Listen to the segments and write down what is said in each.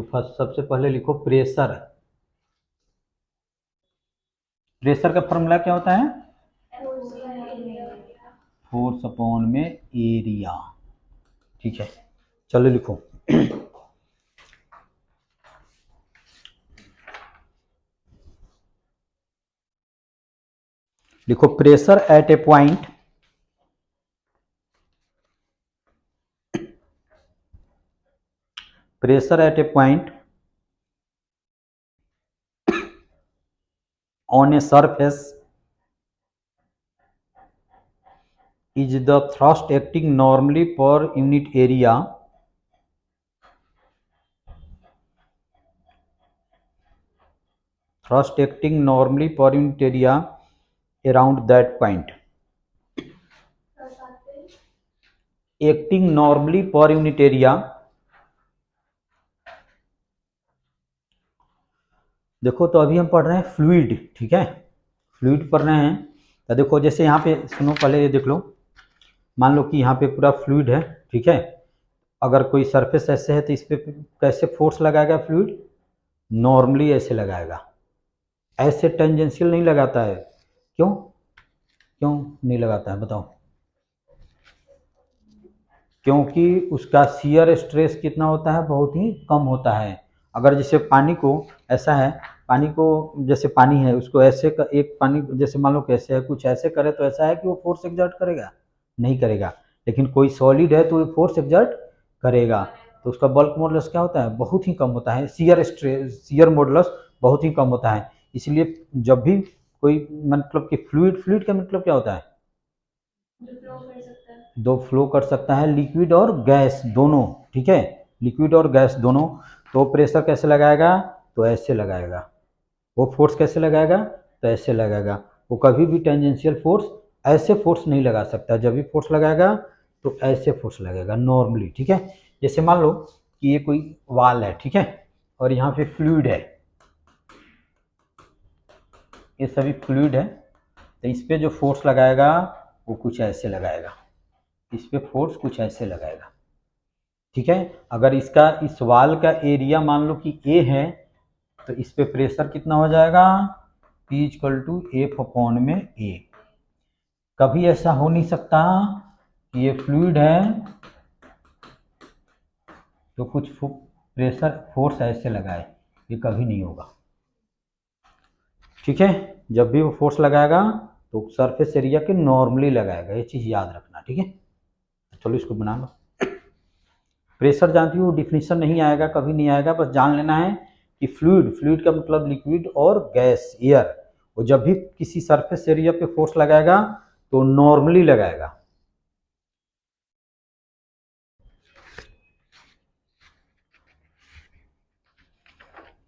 First सबसे पहले लिखो प्रेशर। प्रेशर का फॉर्मूला क्या होता है? फोर्स अपॉन में एरिया। ठीक है, चलो लिखो। लिखो pressure at A point, pressure at A point on a surface is the thrust acting normally per unit area thrust acting normally per unit area around that point, acting normally per unit area। देखो तो अभी हम पढ़ रहे हैं fluid, ठीक है, fluid पढ़ रहे हैं। तो देखो जैसे यहाँ पे सुनो, पहले ये देख लो, मान लो कि यहाँ पे पूरा फ्लूइड है, ठीक है। अगर कोई सरफेस ऐसे है तो इस पे कैसे फोर्स लगाएगा फ्लूइड? नॉर्मली ऐसे लगाएगा, ऐसे टेंजेंशियल नहीं लगाता है। क्यों क्यों नहीं लगाता है बताओ? क्योंकि उसका शियर स्ट्रेस कितना होता है? बहुत ही कम होता है। अगर जैसे पानी को ऐसा है, पानी को जैसे पानी है उसको ऐसे एक पानी जैसे मान लो कैसे है, कुछ ऐसे करे तो ऐसा है कि वो फोर्स एग्जर्ट करेगा? नहीं करेगा। लेकिन कोई सॉलिड है तो वो फोर्स एग्जर्ट करेगा। तो उसका बल्क मॉडुलस क्या होता है? बहुत ही कम होता है। शियर मॉडुलस बहुत ही कम होता है। इसलिए जब भी कोई मतलब कि फ्लूइड का मतलब क्या होता है? दो फ्लो कर सकता है, लिक्विड और गैस दोनों, ठीक है, लिक्विड और गैस दोनों। तो प्रेशर कैसे लगाएगा? तो ऐसे लगाएगा। वो फोर्स कैसे लगाएगा? तो ऐसे लगाएगा। वो कभी भी टेंजेंशियल फोर्स ऐसे फोर्स नहीं लगा सकता। जब भी फोर्स लगाएगा तो ऐसे फोर्स लगेगा नॉर्मली, ठीक है। जैसे मान लो कि ये कोई वाल है, ठीक है, और यहाँ पे फ्लूइड है, ये सभी फ्लूइड है। तो इस पे जो फोर्स लगाएगा वो कुछ ऐसे लगाएगा, इस पे फोर्स कुछ ऐसे लगाएगा, ठीक है। अगर इसका इस वाल का एरिया मान लो कि ए है तो इस पे प्रेशर कितना हो जाएगा? P equal to F upon में ए। कभी ऐसा हो नहीं सकता कि ये फ्लूइड है तो कुछ प्रेशर फोर्स ऐसे लगाए, ये कभी नहीं होगा, ठीक है। जब भी वो फोर्स लगाएगा तो सरफेस एरिया के नॉर्मली लगाएगा, ये चीज़ याद रखना, ठीक है। चलो इसको बना लो। प्रेशर जानती हो, डिफिनीशन नहीं आएगा, कभी नहीं आएगा, बस जान लेना है कि फ्लूइड का मतलब लिक्विड और गैस, एयर। वो जब भी किसी सरफेस एरिया पे फोर्स लगाएगा तो नॉर्मली लगाएगा।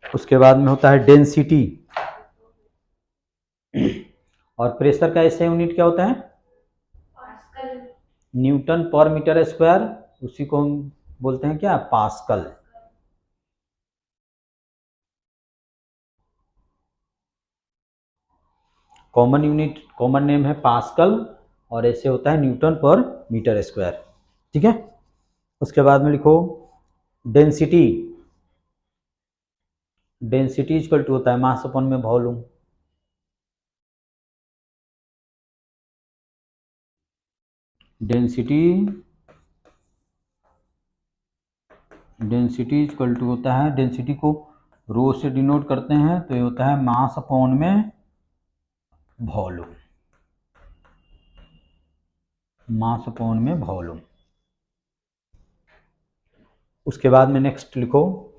उसके बाद में होता है डेंसिटी। और प्रेशर का ऐसा यूनिट क्या होता है? न्यूटन पर मीटर स्क्वायर। उसी को हम बोलते हैं क्या? Pascal. Common unit, common name है पास्कल, और ऐसे होता है न्यूटन पर मीटर स्क्वायर, ठीक है। उसके बाद में लिखो डेंसिटी। डेंसिटी इक्वल टू होता है मास अपॉन में वॉल्यूम। डेंसिटी इक्वल टू होता है, डेंसिटी को रो से डिनोट करते हैं तो ये होता है मास अपॉन में वॉल्यूम, मास अपॉन में वॉल्यूम। उसके बाद में नेक्स्ट लिखो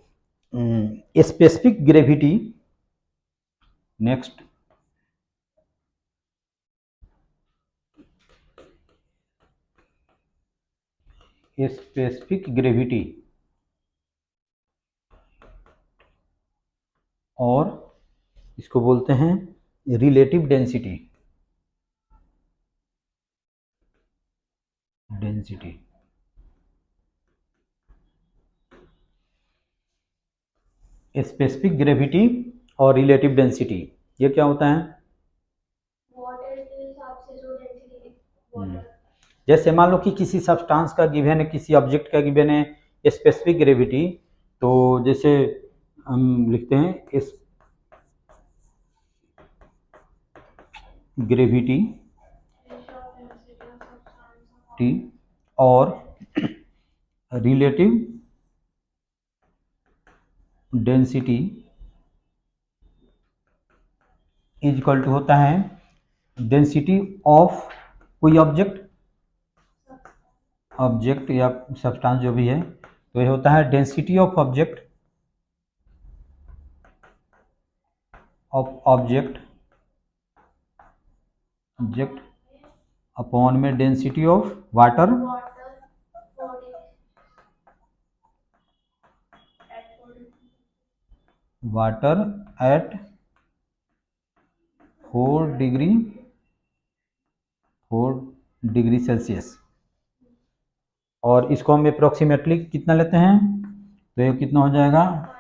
specific gravity. Next specific gravity और इसको बोलते हैं रिलेटिव डेंसिटी। स्पेसिफिक ग्रेविटी और रिलेटिव डेंसिटी, ये क्या होता है? वाटर के हिसाब से जो डेंसिटी, जैसे मान लो कि किसी सब्सटेंस का गिवन है, किसी ऑब्जेक्ट का गिवन है स्पेसिफिक ग्रेविटी, तो जैसे हम लिखते हैं इस ग्रेविटी टी और relative density is equal to होता है डेंसिटी ऑफ कोई ऑब्जेक्ट या सब्सटेंस जो भी है, तो ये होता है डेंसिटी ऑफ ऑब्जेक्ट अपॉन में density of water at 4 degree Celsius. और इसको हम अप्रोक्सीमेटली कितना लेते हैं, तो ये कितना हो जाएगा,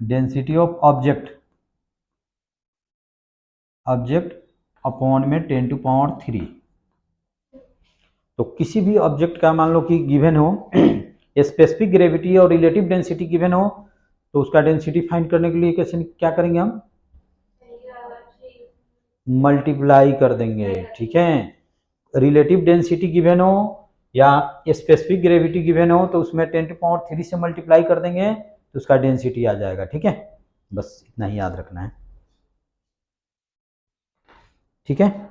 डेंसिटी ऑफ ऑब्जेक्ट अपॉन में 10⁻³ तो किसी भी ऑब्जेक्ट का मान लो कि गिवन हो स्पेसिफिक ग्रेविटी और रिलेटिव डेंसिटी गिवन हो, तो उसका डेंसिटी फाइंड करने के लिए कैसे क्या करेंगे, हम मल्टीप्लाई कर देंगे। ठीक है, रिलेटिव डेंसिटी गिवन हो या स्पेसिफिक ग्रेविटी गिवन हो तो उसमें 10⁻³ से मल्टीप्लाई कर देंगे तो उसका डेंसिटी आ जाएगा। ठीक है, बस इतना ही याद रखना है। ठीक है,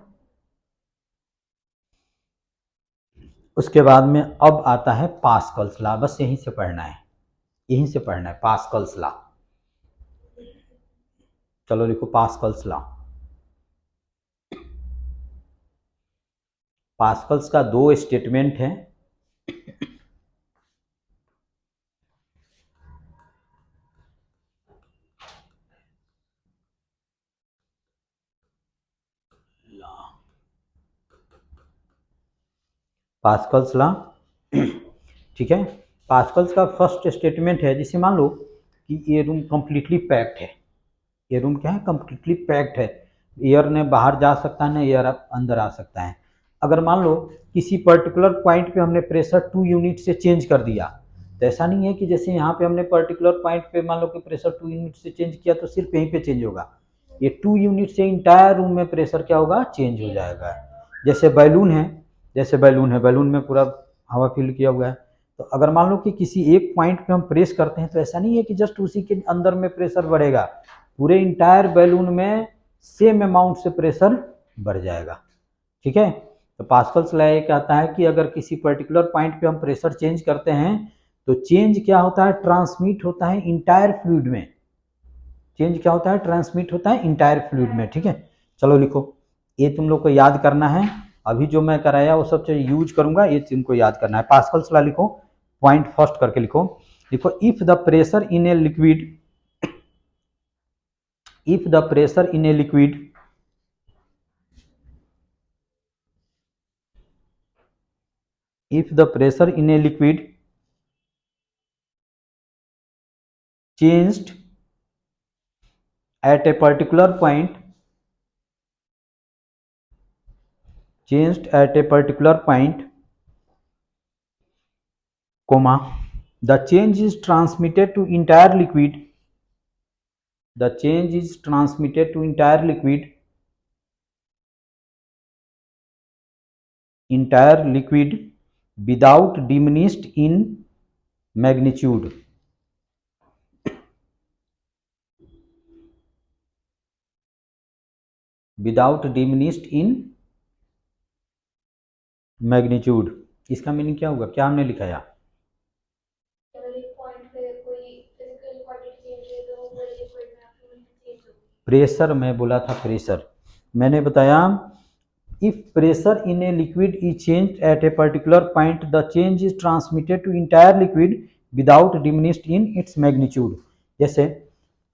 उसके बाद में अब आता है पास्कल्स लॉ। बस यहीं से पढ़ना है, पास्कल्स लॉ। चलो लिखो पास्कल्स लॉ। पास्कल्स का 2 स्टेटमेंट है। पास्कल्स लॉ, ठीक है। पास्कल्स का फर्स्ट स्टेटमेंट है, जिसे मान लो कि ये रूम कंप्लीटली पैक्ड है। ये रूम क्या है, कंप्लीटली पैक्ड है। एयर ने बाहर जा सकता है, ना एयर अंदर आ सकता है। अगर मान लो किसी पर्टिकुलर पॉइंट पे हमने प्रेशर 2 यूनिट से चेंज कर दिया, तो ऐसा नहीं है कि जैसे यहाँ पे हमने पर्टिकुलर पॉइंट पे मान लो कि प्रेशर 2 यूनिट से चेंज किया तो सिर्फ यहीं पे चेंज होगा। ये 2 यूनिट से इंटायर रूम में प्रेशर क्या होगा, चेंज हो जाएगा। जैसे बैलून है, बैलून में पूरा हवा फिल किया हुआ है। तो अगर मान लो कि किसी एक पॉइंट पे हम प्रेस करते हैं, तो ऐसा नहीं है कि जस्ट उसी के अंदर में प्रेशर बढ़ेगा, पूरे इंटायर बैलून में सेम अमाउंट से प्रेशर बढ़ जाएगा। ठीक है, तो पास्कल्स लॉ ये कहता है कि अगर किसी पर्टिकुलर पॉइंट पे हम प्रेशर चेंज करते हैं तो चेंज क्या होता है, ट्रांसमिट होता है इंटायर फ्लूइड में। ट्रांसमिट होता है इंटायर फ्लूइड में। ठीक है, चलो लिखो, ये तुम लोग को याद करना है। अभी जो मैं कराया वो सब चीज यूज करूंगा, ये तुमको याद करना है। पास्कल्स लॉ लिखो, पॉइंट फर्स्ट करके लिखो। If the pressure in a liquid if the pressure in a liquid changed at a particular point comma the change is transmitted to entire liquid without diminished in magnitude। इसका meaning क्या होगा, क्या हमने लिखाया, pressure. मैं बोला था pressure, मैंने बताया if pressure in a liquid is change at a particular point the change is transmitted to entire liquid without diminished in its magnitude. जैसे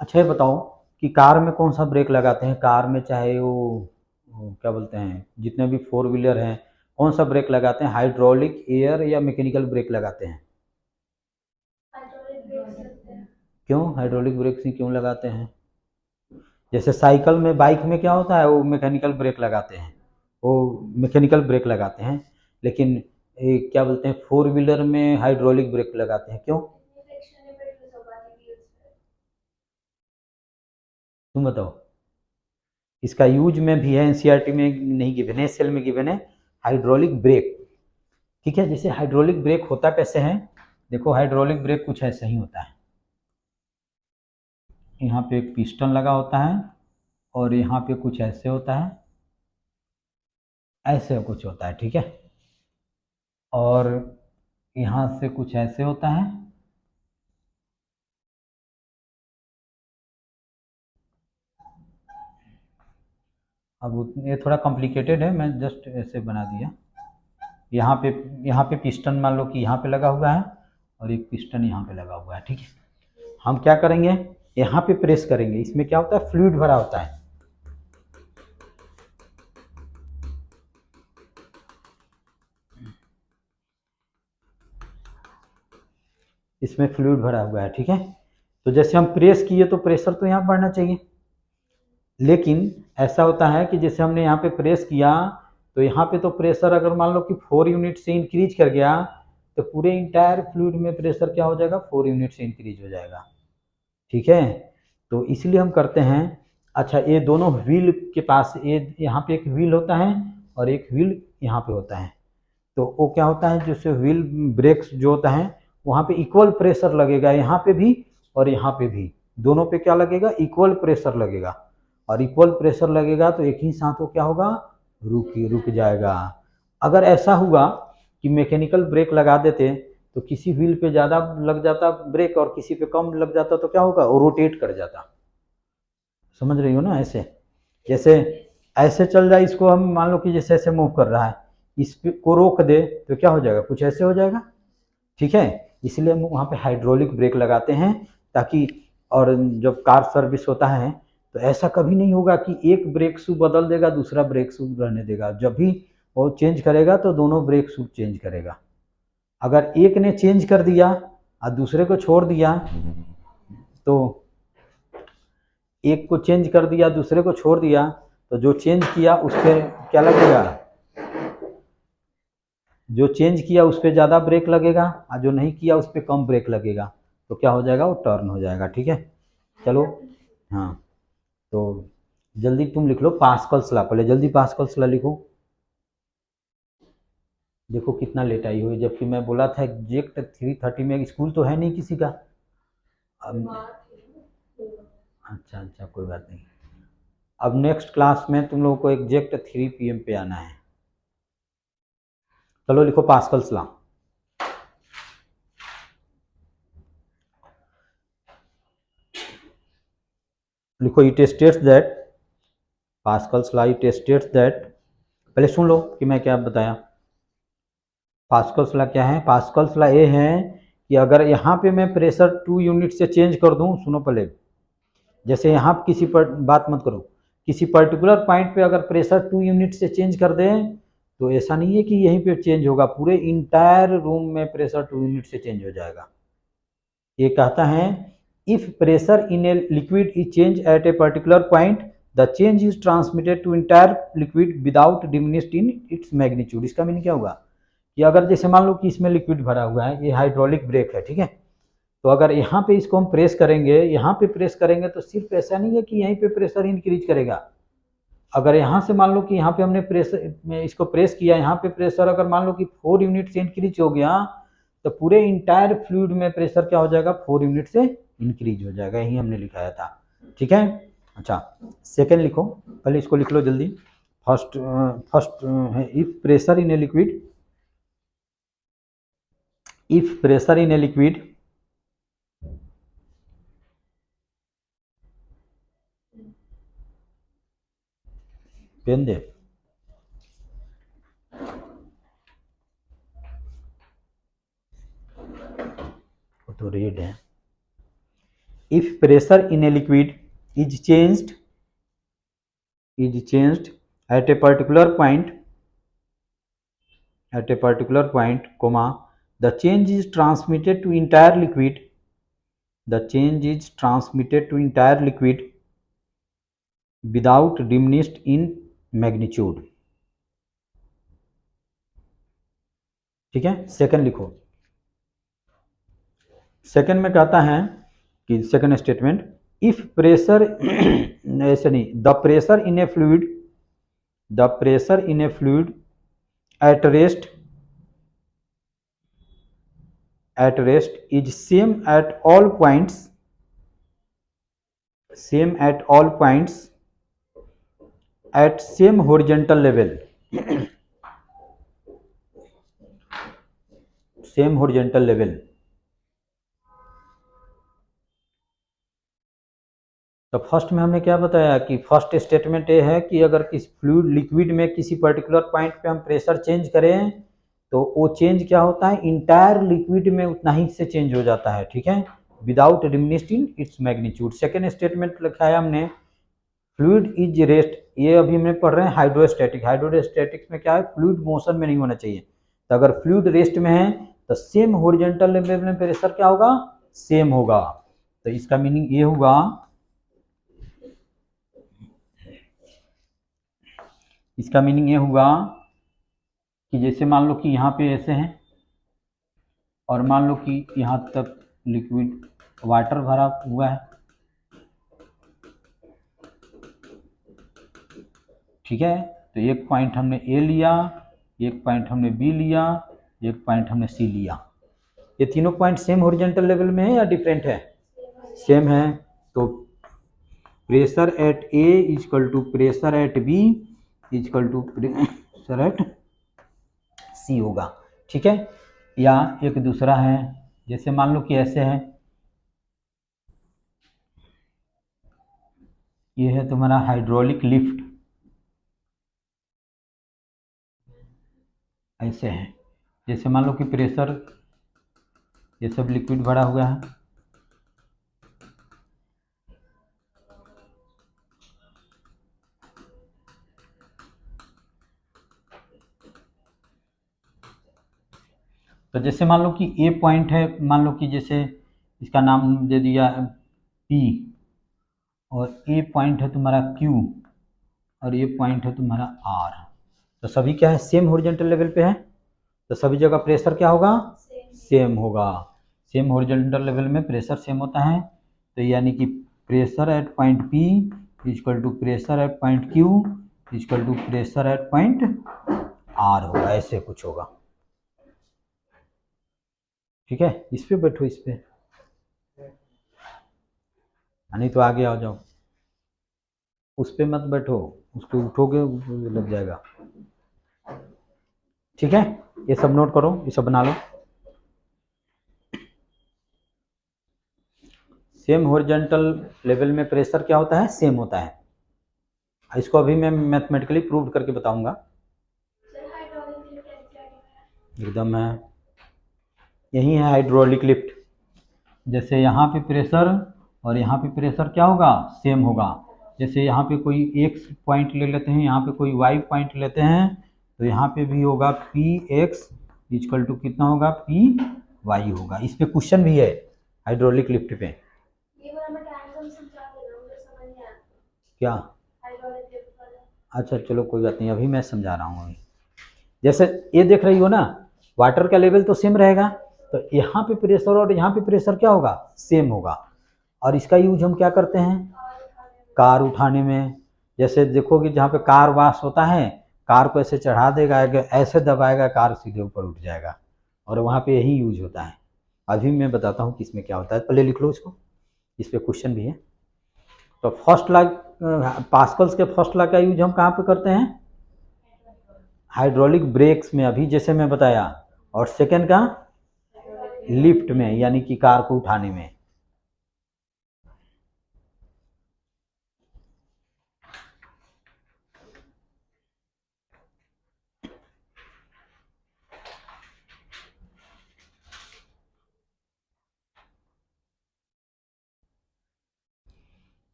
अच्छा ये बताओ कि कार में कौन सा ब्रेक लगाते हैं, कार में चाहे वो क्या बोलते हैं, जितने भी 4 व्हीलर हैं कौन सा ब्रेक लगाते हैं, हाइड्रोलिक, एयर या मैकेनिकल ब्रेक लगाते हैं। क्यों हाइड्रोलिक ब्रेक से क्यों लगाते हैं, जैसे साइकिल में, बाइक में क्या होता है, वो मैकेनिकल ब्रेक लगाते हैं, लेकिन क्या बोलते हैं, फोर व्हीलर में हाइड्रोलिक ब्रेक लगाते हैं, क्यों? तुम बताओ। इसका यूज में भी है, एनसीईआरटी में नहीं गिवन है, सेल में गिवन है हाइड्रोलिक ब्रेक। ठीक है, जैसे हाइड्रोलिक ब्रेक होता कैसे है, देखो हाइड्रोलिक ब्रेक कुछ ऐसा ही होता है। यहाँ पे एक पिस्टन लगा होता है और यहाँ पे कुछ ऐसे होता है, ऐसे कुछ होता है, ठीक है। और यहाँ से कुछ ऐसे होता है, अब ये थोड़ा कॉम्प्लिकेटेड है, मैं जस्ट ऐसे बना दिया। यहाँ पे पिस्टन मान लो कि यहाँ पे लगा हुआ है और एक पिस्टन यहाँ पे लगा हुआ है, ठीक है। हम क्या करेंगे, यहाँ पे प्रेस करेंगे, इसमें क्या होता है, फ्लूइड भरा होता है। इसमें फ्लूइड भरा हुआ है, ठीक है। तो जैसे हम प्रेस किए तो प्रेशर तो यहाँ बढ़ना चाहिए, लेकिन ऐसा होता है कि जैसे हमने यहाँ पे प्रेस किया तो यहाँ पे तो प्रेशर अगर मान लो कि 4 यूनिट से इंक्रीज कर गया तो पूरे इंटायर फ्लूइड में प्रेशर क्या हो जाएगा, 4 यूनिट से इंक्रीज हो जाएगा, ठीक है। तो इसलिए हम करते हैं, अच्छा ये दोनों व्हील के पास, ये यहाँ पे एक व्हील होता है और एक व्हील यहाँ पे होता है, तो वो क्या होता है, जैसे व्हील ब्रेक्स जो होता है वहाँ पे इक्वल प्रेशर लगेगा, यहाँ पे भी और यहाँ पे भी, दोनों पे क्या लगेगा, इक्वल प्रेशर लगेगा। और इक्वल प्रेशर लगेगा तो एक ही साथ वो क्या होगा, रुक जाएगा। अगर ऐसा हुआ कि मैकेनिकल ब्रेक लगा देते तो किसी व्हील पे ज़्यादा लग जाता ब्रेक और किसी पे कम लग जाता तो क्या होगा, वो रोटेट कर जाता। समझ रही हो ना, ऐसे जैसे ऐसे चल जाए, इसको हम मान लो कि जैसे ऐसे मूव कर रहा है, इस को रोक दे तो क्या हो जाएगा, कुछ ऐसे हो जाएगा, ठीक है। इसलिए हम वहाँ पे हाइड्रोलिक ब्रेक लगाते हैं ताकि, और जब कार सर्विस होता है तो ऐसा कभी नहीं होगा कि एक ब्रेक शू बदल देगा दूसरा ब्रेक शू रहने देगा, जब भी वो चेंज करेगा तो दोनों ब्रेक शू चेंज करेगा। अगर एक ने चेंज कर दिया और दूसरे को छोड़ दिया, तो एक को चेंज कर दिया दूसरे को छोड़ दिया, तो जो चेंज किया उस पर क्या लगेगा, जो चेंज किया उस पर ज़्यादा ब्रेक लगेगा और जो नहीं किया उस पर कम ब्रेक लगेगा, तो क्या हो जाएगा, वो टर्न हो जाएगा, ठीक है। चलो, हाँ, तो जल्दी तुम लिख लो पास्कल्स लॉ, पहले जल्दी पास्कल्स लॉ लिखो। देखो कितना लेट आई हुई, जबकि मैं बोला था एग्जैक्ट 3:30 में, स्कूल तो है नहीं किसी का। अब अच्छा अच्छा, कोई बात नहीं। अब नेक्स्ट क्लास में तुम लोगों को एग्जैक्ट 3 PM पे आना है। चलो लिखो पास्कल्स लॉ। लिखो, it states that, Pascal's law it states that, पहले सुन लो कि मैं क्या बताया। पास्कल्स लॉ क्या है, पास्कल्स लॉ ये है कि अगर यहाँ पे मैं प्रेशर 2 यूनिट से चेंज कर दूँ, सुनो पहले, जैसे यहाँ किसी पर बात मत करो, किसी पर्टिकुलर पॉइंट पे अगर प्रेशर 2 यूनिट से चेंज कर दें तो ऐसा नहीं है कि यहीं पे चेंज होगा, पूरे इंटायर रूम में प्रेशर 2 यूनिट से चेंज हो जाएगा। ये कहता है, if pressure in a liquid is change at a particular point the change is transmitted to entire liquid without diminished in its magnitude. इसका मीनिंग क्या होगा कि अगर जैसे मान लो कि इसमें लिक्विड भरा हुआ है, ये हाइड्रोलिक ब्रेक है, ठीक है, तो अगर यहाँ पे इसको हम प्रेस करेंगे, यहाँ पे प्रेस करेंगे तो सिर्फ ऐसा नहीं है कि यहीं पे प्रेशर इंक्रीज करेगा। अगर यहाँ से मान लो कि यहाँ पे हमने प्रेशर में इसको प्रेस किया, यहाँ पे प्रेशर अगर मान लो कि 4 यूनिट से इंक्रीज हो गया तो पूरे इंटायर फ्लूइड में प्रेशर क्या हो जाएगा, 4 यूनिट से इंक्रीज हो जाएगा, यही हमने लिखाया था, ठीक है। अच्छा, सेकेंड लिखो, पहले इसको लिख लो जल्दी। फर्स्ट है, if pressure in a liquid, if pressure in a liquid pen दे, तो रेड है। If pressure in a liquid is changed at a particular point, comma, the change is transmitted to entire liquid, without diminished in magnitude, ठीक है, second लिखो। Second में कहता है कि सेकंड स्टेटमेंट, इफ प्रेशर ऐसे नहीं, the pressure in A fluid, the pressure in A fluid at rest is same at all points, same at all points at same horizontal level, same horizontal level. तो first में हमने क्या बताया कि first statement ये है कि अगर किसी फ्लूइड लिक्विड में किसी पर्टिकुलर पॉइंट पे हम प्रेशर चेंज करें तो वो चेंज क्या होता है, इंटायर लिक्विड में उतना ही से चेंज हो जाता है, ठीक है, without diminishing its magnitude. Second statement लिखा है हमने, फ्लूइड इज रेस्ट, ये अभी हमने पढ़ रहे हैं हाइड्रोस्टैटिक, हाइड्रोस्टैटिक्स में क्या है, फ्लूइड मोशन में नहीं होना चाहिए। तो अगर फ्लूइड रेस्ट में है तो सेम हॉरिजॉन्टल लेवल में प्रेशर क्या होगा, सेम होगा। तो इसका मीनिंग ये हुआ, इसका मीनिंग ये हुआ कि जैसे मान लो कि यहाँ पे ऐसे हैं और मान लो कि यहाँ तक लिक्विड वाटर भरा हुआ है, ठीक है, तो एक पॉइंट हमने ए लिया, एक पॉइंट हमने बी लिया, एक पॉइंट हमने सी लिया। ये तीनों पॉइंट सेम हॉरिजॉन्टल लेवल में है या डिफरेंट है, सेम है। तो pressure at A is equal to pressure at B equal to pressure at C होगा, ठीक है। या एक दूसरा है, जैसे मान लो कि ऐसे है, ये है तुम्हारा हाइड्रोलिक लिफ्ट, ऐसे है, जैसे मान लो कि प्रेशर, ये सब लिक्विड भरा हुआ है, तो जैसे मान लो कि ए पॉइंट है, मान लो कि जैसे इसका नाम दे दिया पी, और ए पॉइंट है तुम्हारा क्यू, और ये पॉइंट है तुम्हारा आर। तो सभी क्या है, सेम हॉरिजॉन्टल लेवल पे है, तो सभी जगह प्रेशर क्या होगा, सेम होगा। सेम हॉरिजॉन्टल लेवल में प्रेशर सेम होता है, तो यानी कि pressure at point P is equal to pressure at point Q is equal to pressure at point R होगा, ऐसे कुछ होगा, ठीक है। इस पे बैठो, इस पे, नहीं तो आगे आ जाओ, उस पे मत बैठो, उस पे उठोगे लग जाएगा, ठीक है। ये सब नोट करो, ये सब बना लो। सेम हॉरिजॉन्टल लेवल में प्रेशर क्या होता है, सेम होता है। इसको अभी मैं मैथमेटिकली प्रूव करके बताऊंगा, एकदम है, यही है हाइड्रोलिक लिफ्ट। जैसे यहाँ पे प्रेशर और यहाँ पे प्रेशर क्या होगा, सेम होगा। जैसे यहाँ पे कोई एक्स पॉइंट ले लेते हैं, यहाँ पे कोई वाई पॉइंट लेते हैं, तो यहाँ पे भी होगा पी एक्स इजकल टू कितना होगा, पी वाई होगा। इस पे क्वेश्चन भी है हाइड्रोलिक लिफ्ट पे। क्या, अच्छा चलो कोई बात नहीं, अभी मैं समझा रहा हूँ। अभी जैसे ये देख रही हो ना, वाटर का लेवल तो सेम रहेगा, तो यहाँ पे प्रेशर और यहाँ पे प्रेशर क्या होगा, सेम होगा। और इसका यूज हम क्या करते हैं, कार उठाने में। जैसे देखोगे जहाँ पे कार वाश होता है, कार को ऐसे चढ़ा देगा, ऐसे दबाएगा, कार सीधे ऊपर उठ जाएगा, और वहाँ पे यही यूज होता है। अभी मैं बताता हूँ कि इसमें क्या होता है, पहले लिख लो इसको, इस पे क्वेश्चन भी है। तो फर्स्ट लॉ, पास्कल्स के फर्स्ट लॉ का यूज हम कहाँ पे करते हैं, हाइड्रोलिक ब्रेक्स में, अभी जैसे मैं बताया, और सेकंड का लिफ्ट में, यानी कि कार को उठाने में।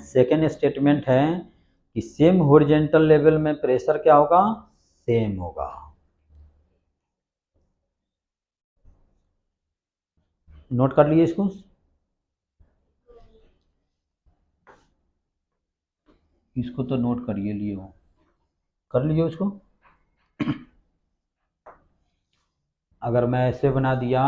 सेकेंड स्टेटमेंट है कि सेम हॉरिजॉन्टल लेवल में प्रेशर क्या होगा, सेम होगा। नोट कर लिए इसको, इसको तो नोट करिए लिए हो। कर लीजिए उसको। अगर मैं ऐसे बना दिया,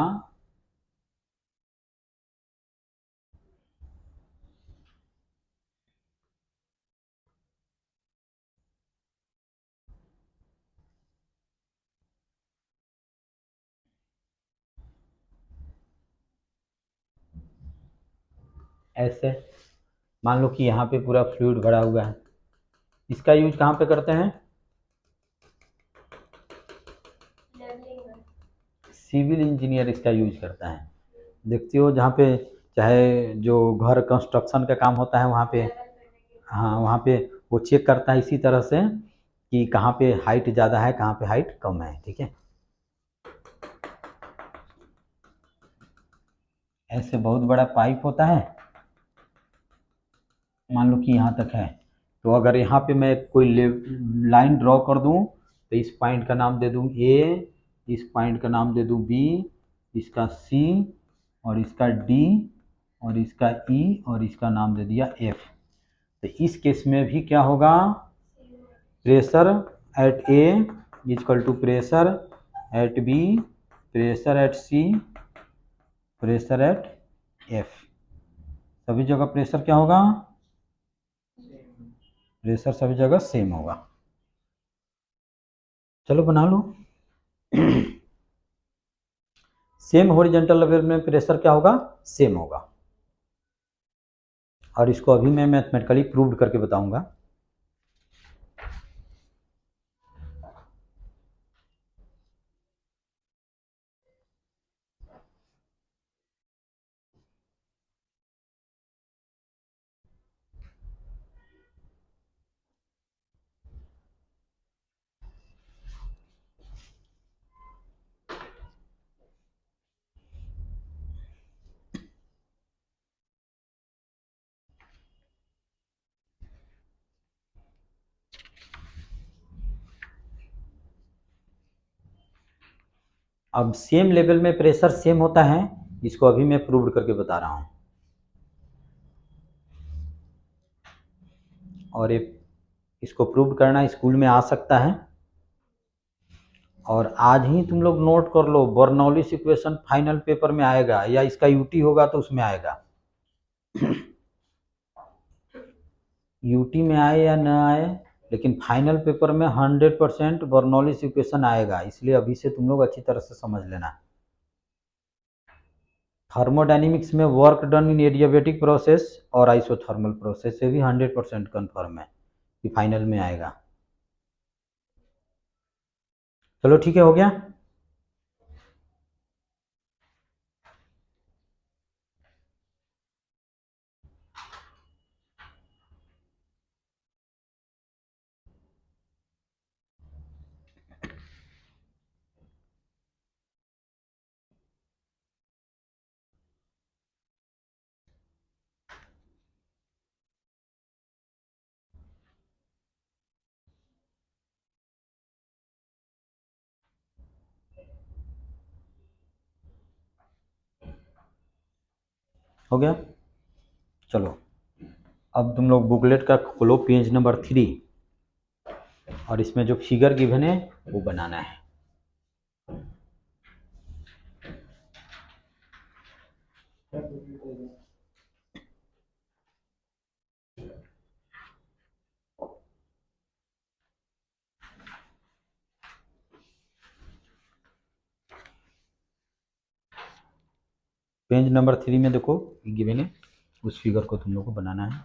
ऐसे मान लो कि यहाँ पे पूरा फ्लूइड भरा हुआ है, इसका यूज कहाँ पे करते हैं? सिविल इंजीनियर इसका यूज करता है। देखते हो जहाँ पे चाहे जो घर कंस्ट्रक्शन का काम होता है वहाँ पे, हाँ वहाँ पे वो चेक करता है इसी तरह से कि कहाँ पे हाइट ज़्यादा है, कहाँ पे हाइट कम है। ठीक है, ऐसे बहुत बड़ा पाइप होता है, मान लो कि यहाँ तक है, तो अगर यहाँ पे मैं कोई लाइन ड्रॉ कर दूँ तो इस पॉइंट का नाम दे दूँ ए, इस पॉइंट का नाम दे दूँ बी, इसका सी और इसका डी और इसका ई और इसका नाम दे दिया एफ। तो इस केस में भी क्या होगा? Pressure at A equal to pressure at B, pressure at C, pressure at F. सभी जगह प्रेशर क्या होगा? प्रेशर सभी जगह सेम होगा। चलो बना लो। सेम हॉरिजॉन्टल लेवल में प्रेशर क्या होगा? सेम होगा। और इसको अभी मैं मैथमेटिकली प्रूव्ड करके बताऊंगा। अब सेम लेवल में प्रेशर सेम होता है, इसको अभी मैं प्रूव्ड करके बता रहा हूँ। और ये इसको प्रूव करना स्कूल में आ सकता है, और आज ही तुम लोग नोट कर लो, बर्नौलिस इक्वेशन फाइनल पेपर में आएगा, या इसका यूटी होगा तो उसमें आएगा। यूटी में आए या न आए, लेकिन फाइनल पेपर में 100% बर्नौलिस इक्वेशन आएगा, इसलिए अभी से तुम लोग अच्छी तरह से समझ लेना। थर्मोडायनेमिक्स में work done in adiabatic process और आइसोथर्मल प्रोसेस से भी 100% कन्फर्म है कि फाइनल में आएगा। चलो ठीक है, हो गया। हो गया, चलो अब तुम लोग बुकलेट का खोलो पेज नंबर 3, और इसमें जो फिगर गिवन है वो बनाना है। पेज नंबर 3 में देखो गिवन है, उस फिगर को तुम लोग को बनाना है।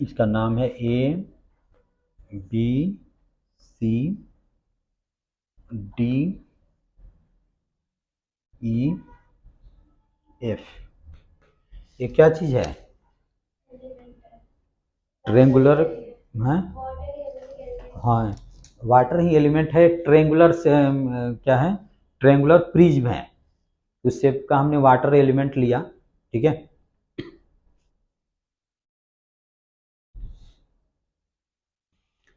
इसका नाम है A B C D E F. ये क्या चीज़ है? ट्रेंगुलर है। हाँ, वाटर ही एलिमेंट है। ट्रेंगुलर से क्या है? ट्रेंगुलर प्रिज्म है। उस शेप का हमने वाटर एलिमेंट लिया, ठीक है।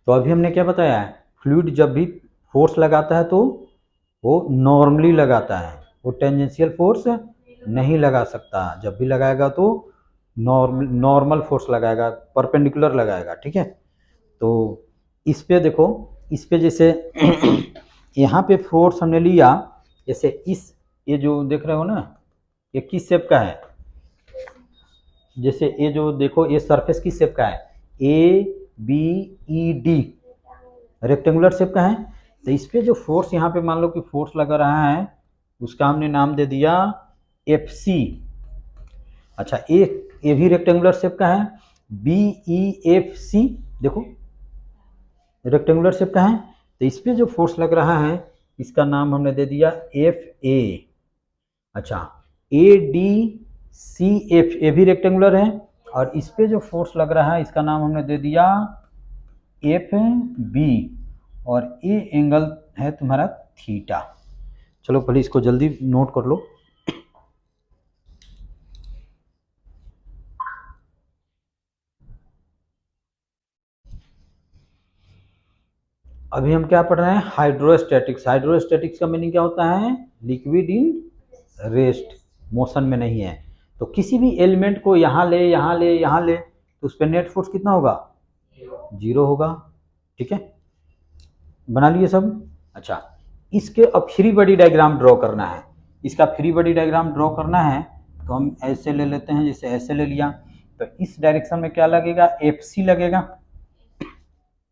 तो अभी हमने क्या बताया है? फ्लूइड जब भी फोर्स लगाता है तो वो नॉर्मली लगाता है, वो टेंजेंशियल फोर्स नहीं लगा सकता। जब भी लगाएगा तो नॉर्मल फोर्स लगाएगा, परपेंडिकुलर लगाएगा, ठीक है। तो इस पे देखो, इस पे जैसे यहाँ पे फोर्स हमने लिया, जैसे इस, ये जो देख रहे हो ना, ये किस शेप का है? जैसे ये जो देखो, ये सरफेस किस शेप का है? A B E D, rectangular shape का है। तो इस पे जो फोर्स यहाँ पे मान लो कि फोर्स लगा रहा है, उसका हमने नाम दे दिया एफ सी। अच्छा, ये भी रेक्टेंगुलर शेप का है, बी ई एफ सी, देखो रेक्टेंगुलर शेप का है। तो इस पे जो फोर्स लग रहा है, इसका नाम हमने दे दिया एफ ए। अच्छा, ए डी सी एफ, ए भी रेक्टेंगुलर है, और इस पे जो फोर्स लग रहा है, इसका नाम हमने दे दिया एफ बी, और ए एंगल है तुम्हारा थीटा। चलो पहले इसको जल्दी नोट कर लो। अभी हम क्या पढ़ रहे हैं? हाइड्रोस्टैटिक्स। हाइड्रोस्टैटिक्स का मीनिंग क्या होता है? लिक्विड इन रेस्ट, मोशन में नहीं है। तो किसी भी एलिमेंट को यहाँ ले, यहाँ ले, यहाँ ले, तो उस पर नेट फोर्स कितना होगा? 0 होगा, ठीक है। बना लिए सब? अच्छा, इसके अब फ्री बॉडी डायग्राम ड्रॉ करना है। इसका फ्री बॉडी डायग्राम ड्रॉ करना है तो हम ऐसे ले लेते हैं, जैसे ऐसे ले लिया, तो इस डायरेक्शन में क्या लगेगा? एफ सी लगेगा।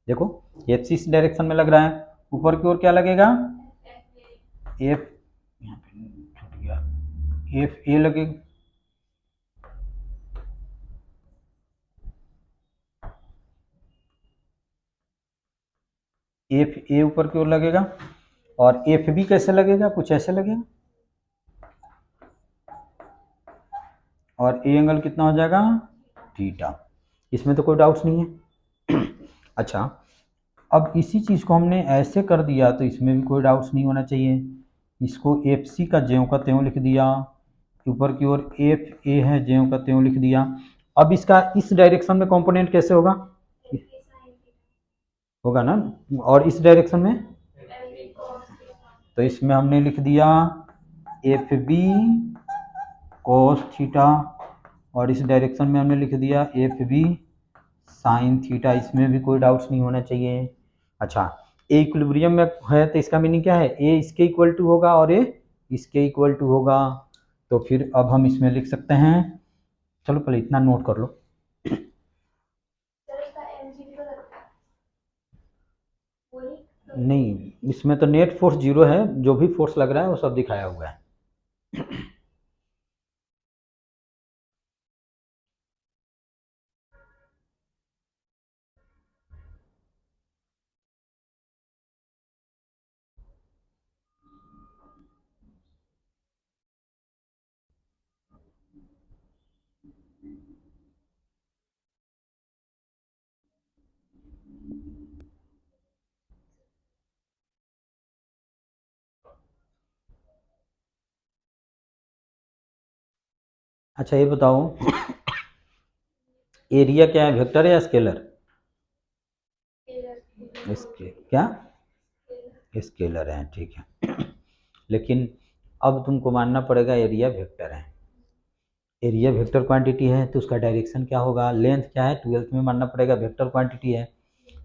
देखो, एफ सी इस डायरेक्शन में लग रहा है, ऊपर की ओर क्या लगेगा? एफ, यहाँ पे छूट गया, एफ ए लगेगा। एफ ए ऊपर की ओर लगेगा, और एफ बी कैसे लगेगा? कुछ ऐसे लगेगा, और ए एंगल कितना हो जाएगा? थीटा। इसमें तो कोई डाउट्स नहीं है। अच्छा, अब इसी चीज़ को हमने ऐसे कर दिया तो इसमें भी कोई डाउट्स नहीं होना चाहिए। इसको एफ सी का ज्यों का त्यों लिख दिया, ऊपर की ओर एफ ए है, ज्यों का त्यों लिख दिया। अब इसका इस डायरेक्शन में कंपोनेंट कैसे होगा? होगा ना, और इस डायरेक्शन में, तो इसमें हमने लिख दिया एफ बी कोस थीटा, और इस डायरेक्शन में हमने लिख दिया एफ बी साइन थीटा। इसमें भी कोई डाउट्स नहीं होना चाहिए। अच्छा, ए इक्विलिब्रियम में है तो इसका मीनिंग क्या है? ए इसके इक्वल टू होगा और ए इसके इक्वल टू होगा। तो फिर अब हम इसमें लिख सकते हैं, चलो पहले इतना नोट कर लो। नहीं, इसमें तो नेट फोर्स 0 है, जो भी फोर्स लग रहा है वो सब दिखाया हुआ है। अच्छा, ये बताओ, एरिया क्या है, वेक्टर या स्केलर? इसके क्या? स्केलर है, ठीक है। लेकिन अब तुमको मानना पड़ेगा एरिया वेक्टर है। एरिया वेक्टर क्वांटिटी है तो उसका डायरेक्शन क्या होगा? लेंथ क्या है? 12th में मानना पड़ेगा वेक्टर क्वांटिटी है।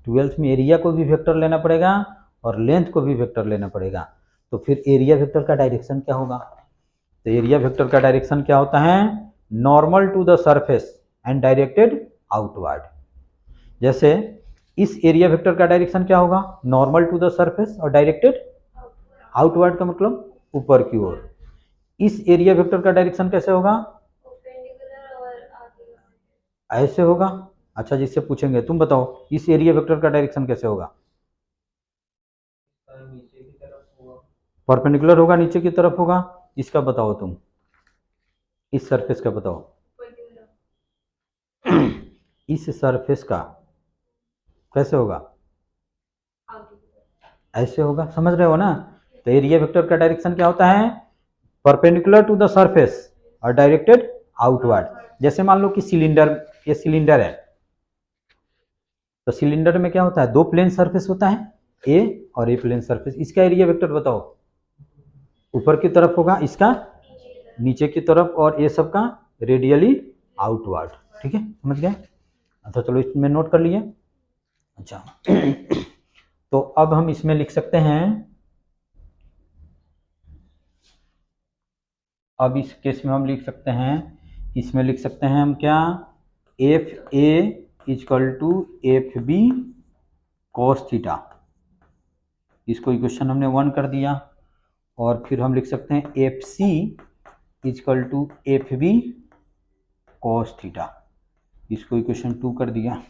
12th में एरिया को भी वेक्टर लेना पड़ेगा और लेंथ को भी वेक्टर लेना पड़ेगा। तो फिर एरिया वेक्टर का डायरेक्शन क्या होगा? तो एरिया वेक्टर का डायरेक्शन क्या होता है? Normal to the surface and directed outward. जैसे इस एरिया वेक्टर का डायरेक्शन क्या होगा? नॉर्मल टू द सरफेस और डायरेक्टेड आउटवर्ड, का मतलब ऊपर की ओर। इस एरिया वेक्टर का डायरेक्शन कैसे होगा? ऐसे होगा। अच्छा, जिससे पूछेंगे तुम बताओ इस एरिया वेक्टर का डायरेक्शन कैसे होगा? परपेंडिकुलर होगा, नीचे की तरफ होगा। इसका बताओ तुम, इस सरफेस का बताओ। इस सरफेस का कैसे होगा? ऐसे होगा, समझ रहे हो ना? तो एरिया वेक्टर का डायरेक्शन क्या होता है? परपेंडिकुलर टू द सरफेस और डायरेक्टेड आउटवर्ड। जैसे मान लो कि सिलेंडर, ये सिलेंडर है, तो सिलेंडर में क्या होता है? दो प्लेन सरफेस होता है, ए और ए प्लेन सरफेस। इसका एरिया वेक्टर बताओ। ऊपर की तरफ होगा, इसका नीचे की तरफ, और ये सब का रेडियली आउटवर्ड। ठीक है, समझ गए? अच्छा चलो, इसमें नोट कर लिए। अच्छा तो अब हम इसमें लिख सकते हैं, अब इस केस में हम लिख सकते हैं, इसमें लिख सकते हैं हम क्या? F A is equal to F B cos theta. इसको इक्वेशन हमने 1 कर दिया। और फिर हम लिख सकते हैं F C is equal to F B cos theta. इसको इक्वेशन 2 कर दिया।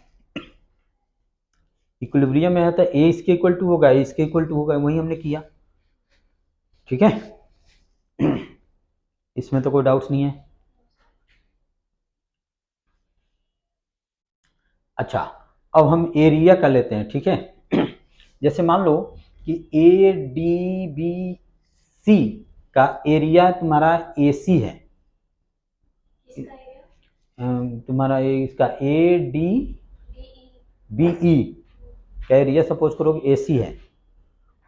इक्विलिब्रियम में है तो ए इसके इक्वल टू होगा, ए इसके इक्वल टू होगा, वही हमने किया। ठीक है, इसमें तो कोई डाउट्स नहीं है। अच्छा, अब हम एरिया का लेते हैं। ठीक है, जैसे मान लो कि ए डी बी सी का एरिया तुम्हारा ए सी है। तुम्हारा इसका ए डी बी ई का एरिया सपोज करो कि ए सी है,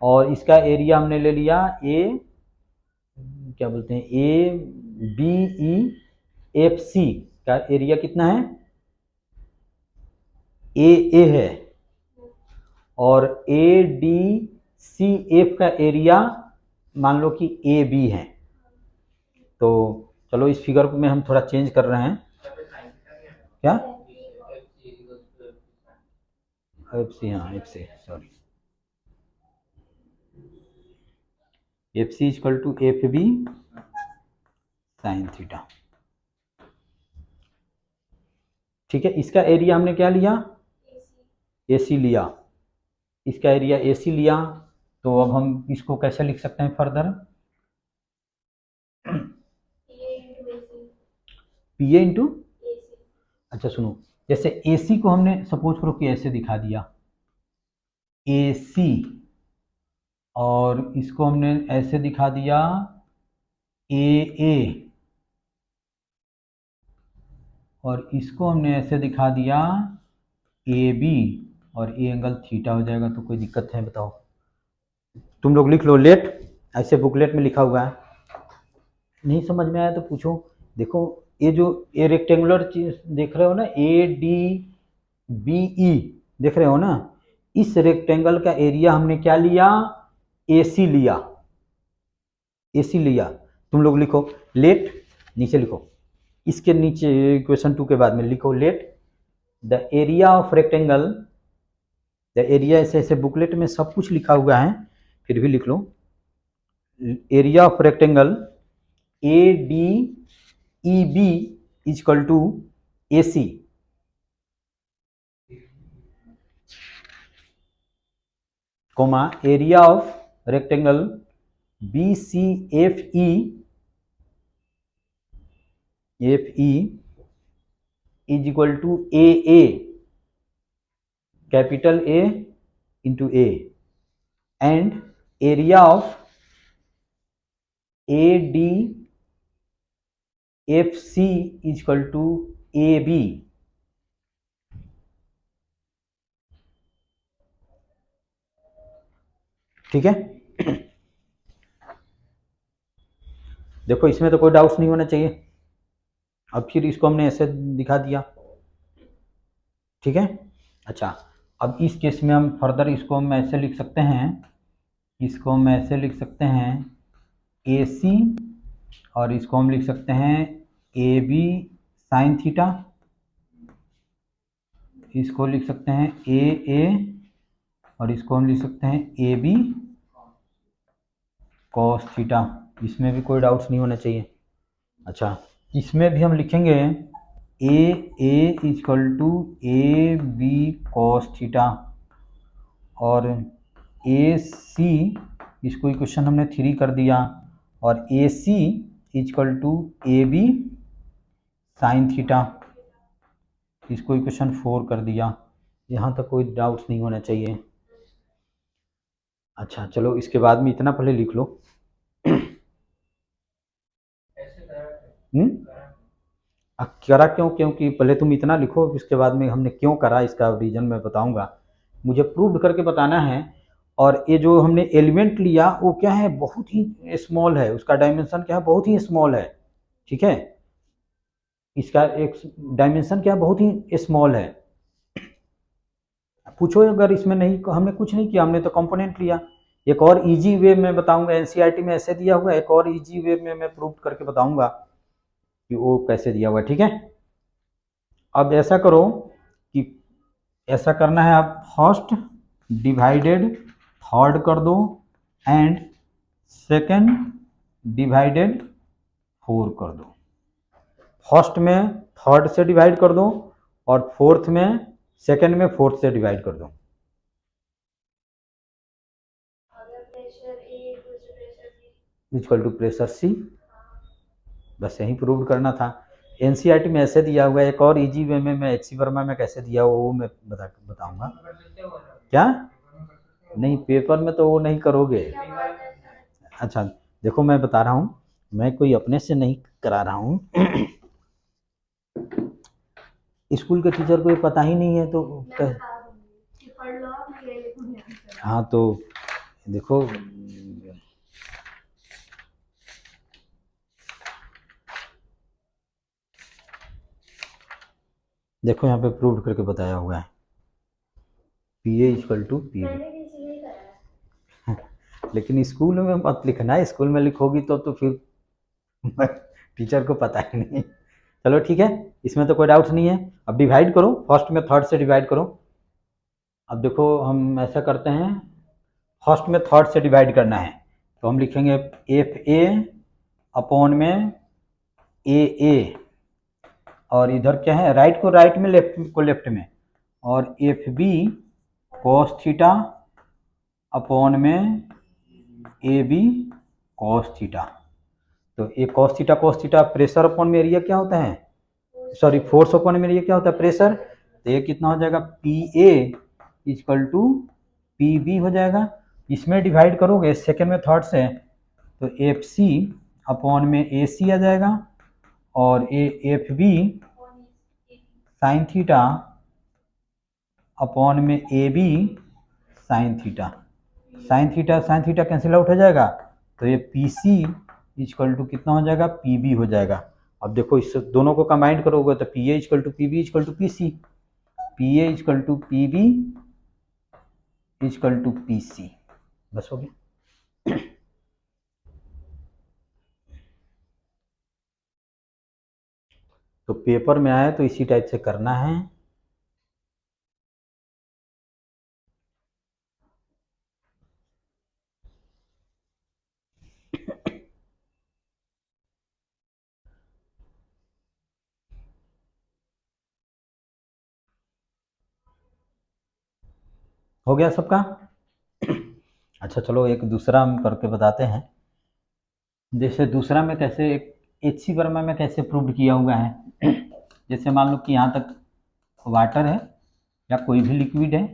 और इसका एरिया हमने ले लिया ए, क्या बोलते हैं, ए बी ई एफ सी का एरिया कितना है? ए है, और ए डी सी एफ का एरिया मान लो कि ए बी है। तो चलो इस फिगर में हम थोड़ा चेंज कर रहे हैं। क्या? एफ सी, हाँ F C, sorry, F C is equal to F B sine theta. ठीक है, इसका एरिया हमने क्या लिया? ए सी लिया। इसका एरिया ए सी लिया, तो अब हम इसको कैसे लिख सकते हैं फर्दर? पी ए इंटू, अच्छा सुनो, जैसे ए सी को हमने सपोज करो कि ऐसे दिखा दिया, ए सी, और इसको हमने ऐसे दिखा दिया ए, और इसको हमने ऐसे दिखा दिया ए बी, और ए एंगल थीटा हो जाएगा। तो कोई दिक्कत है बताओ? तुम लोग लिख लो लेट, ऐसे बुकलेट में लिखा हुआ है। नहीं समझ में आया तो पूछो। देखो, ये जो ए रेक्टेंगुलर चीज देख रहे हो ना, ए डी बी ई देख रहे हो ना, इस रेक्टेंगल का एरिया हमने क्या लिया? ए सी लिया, ए सी लिया। तुम लोग लिखो लेट, नीचे लिखो, इसके नीचे क्वेश्चन 2 के बाद में लिखो let the area of rectangle, the area, ऐसे ऐसे बुकलेट में सब कुछ लिखा हुआ है, फिर भी लिख लो। Area of rectangle A D E B equal to A C, comma area of rectangle B C F E is equal to A, capital A into A, and area of A D F C is equal to A B. ठीक है, देखो इसमें तो कोई doubts नहीं होना चाहिए। अब फिर इसको हमने ऐसे दिखा दिया। ठीक है, अच्छा, अब इस केस में हम फर्दर इसको हम ऐसे लिख सकते हैं, इसको हम ऐसे लिख सकते हैं ए सी, और इसको हम लिख सकते हैं ए बी साइन थीटा, इसको लिख सकते हैं ए, और इसको हम लिख सकते हैं ए बी कॉस थीटा। इसमें भी कोई डाउट्स नहीं होना चाहिए। अच्छा, इसमें भी हम लिखेंगे A equal to A B cos theta और ए सी इसको इक्वेशन हमने 3 कर दिया और A C equal to A B sine theta इसको इक्वेशन 4 कर दिया। यहाँ तक कोई डाउट्स नहीं होना चाहिए। अच्छा चलो इसके बाद में इतना पहले लिख लो। करा क्यों? क्योंकि पहले तुम इतना लिखो, इसके बाद में हमने क्यों करा इसका रीजन मैं बताऊंगा। मुझे प्रूव करके बताना है। और ये जो हमने एलिमेंट लिया वो क्या है, बहुत ही स्मॉल है, उसका डायमेंशन क्या है, बहुत ही स्मॉल है। ठीक है, इसका एक डायमेंशन क्या है, बहुत ही स्मॉल है। पूछो अगर इसमें नहीं, हमने कुछ नहीं किया, हमने तो कंपोनेंट लिया। एक और इजी वे में बताऊंगा, एनसीईआरटी में ऐसे दिया हुआ है, एक और इजी वे में मैं प्रूव करके बताऊंगा कि वो कैसे दिया हुआ है। ठीक है, अब ऐसा करो कि ऐसा करना है, आप फर्स्ट डिवाइडेड थर्ड कर दो एंड सेकंड डिवाइडेड 4 कर दो। फर्स्ट में थर्ड से डिवाइड कर दो और फोर्थ में सेकंड में फोर्थ से डिवाइड कर दो। इक्वल टू प्रेशर सी, बस यही प्रूव करना था। एनसीईआरटी में ऐसे दिया हुआ है, एक और इजी वे में मैं एचसी वर्मा में कैसे दिया हुआ वो मैं बताऊंगा। क्या नहीं, पेपर में तो वो नहीं करोगे। अच्छा देखो मैं बता रहा हूँ, मैं कोई अपने से नहीं करा रहा हूँ। स्कूल के टीचर को ये पता ही नहीं है तो हाँ तो देखो देखो यहाँ पे प्रूव करके बताया हुआ है, P A equal to P B. लेकिन स्कूल में मत लिखना है, स्कूल में लिखोगी तो फिर टीचर को पता ही नहीं। चलो ठीक है, इसमें तो कोई डाउट नहीं है। अब डिवाइड करो, फर्स्ट में थर्ड से डिवाइड करो। अब देखो हम ऐसा करते हैं, फर्स्ट में थर्ड से डिवाइड करना है तो हम लिखेंगे एफ ए अपॉन में ए और इधर क्या है, राइट को राइट में, लेफ्ट को लेफ्ट में, और F B cos theta upon में ए बी कॉस थीटा। तो ये कॉस थीटा प्रेशर अपॉन में एरिया क्या होता है, सॉरी फोर्स अपॉन में एरिया क्या होता है, प्रेशर। तो ये कितना हो जाएगा, P A equal to P B हो जाएगा। इसमें डिवाइड करोगे सेकेंड में थर्ड से तो एफ सी अपॉन में ए सी आ जाएगा और A F B sine theta upon में A B sine theta. Sine theta cancel out हो जाएगा तो ये पी सी इक्वल टू कितना हो जाएगा, पी बी हो जाएगा। अब देखो इस दोनों को कंबाइंड करोगे तो P A equal to P B equal to P C, P A equal to P B equal to P C, बस हो गया। तो पेपर में आए तो इसी टाइप से करना है। हो गया सबका? अच्छा चलो एक दूसरा हम करके बताते हैं। जैसे दूसरा में कैसे, एच सी वर्मा में कैसे प्रूव किया हुआ है। जैसे मान लो कि यहाँ तक वाटर है या कोई भी लिक्विड है,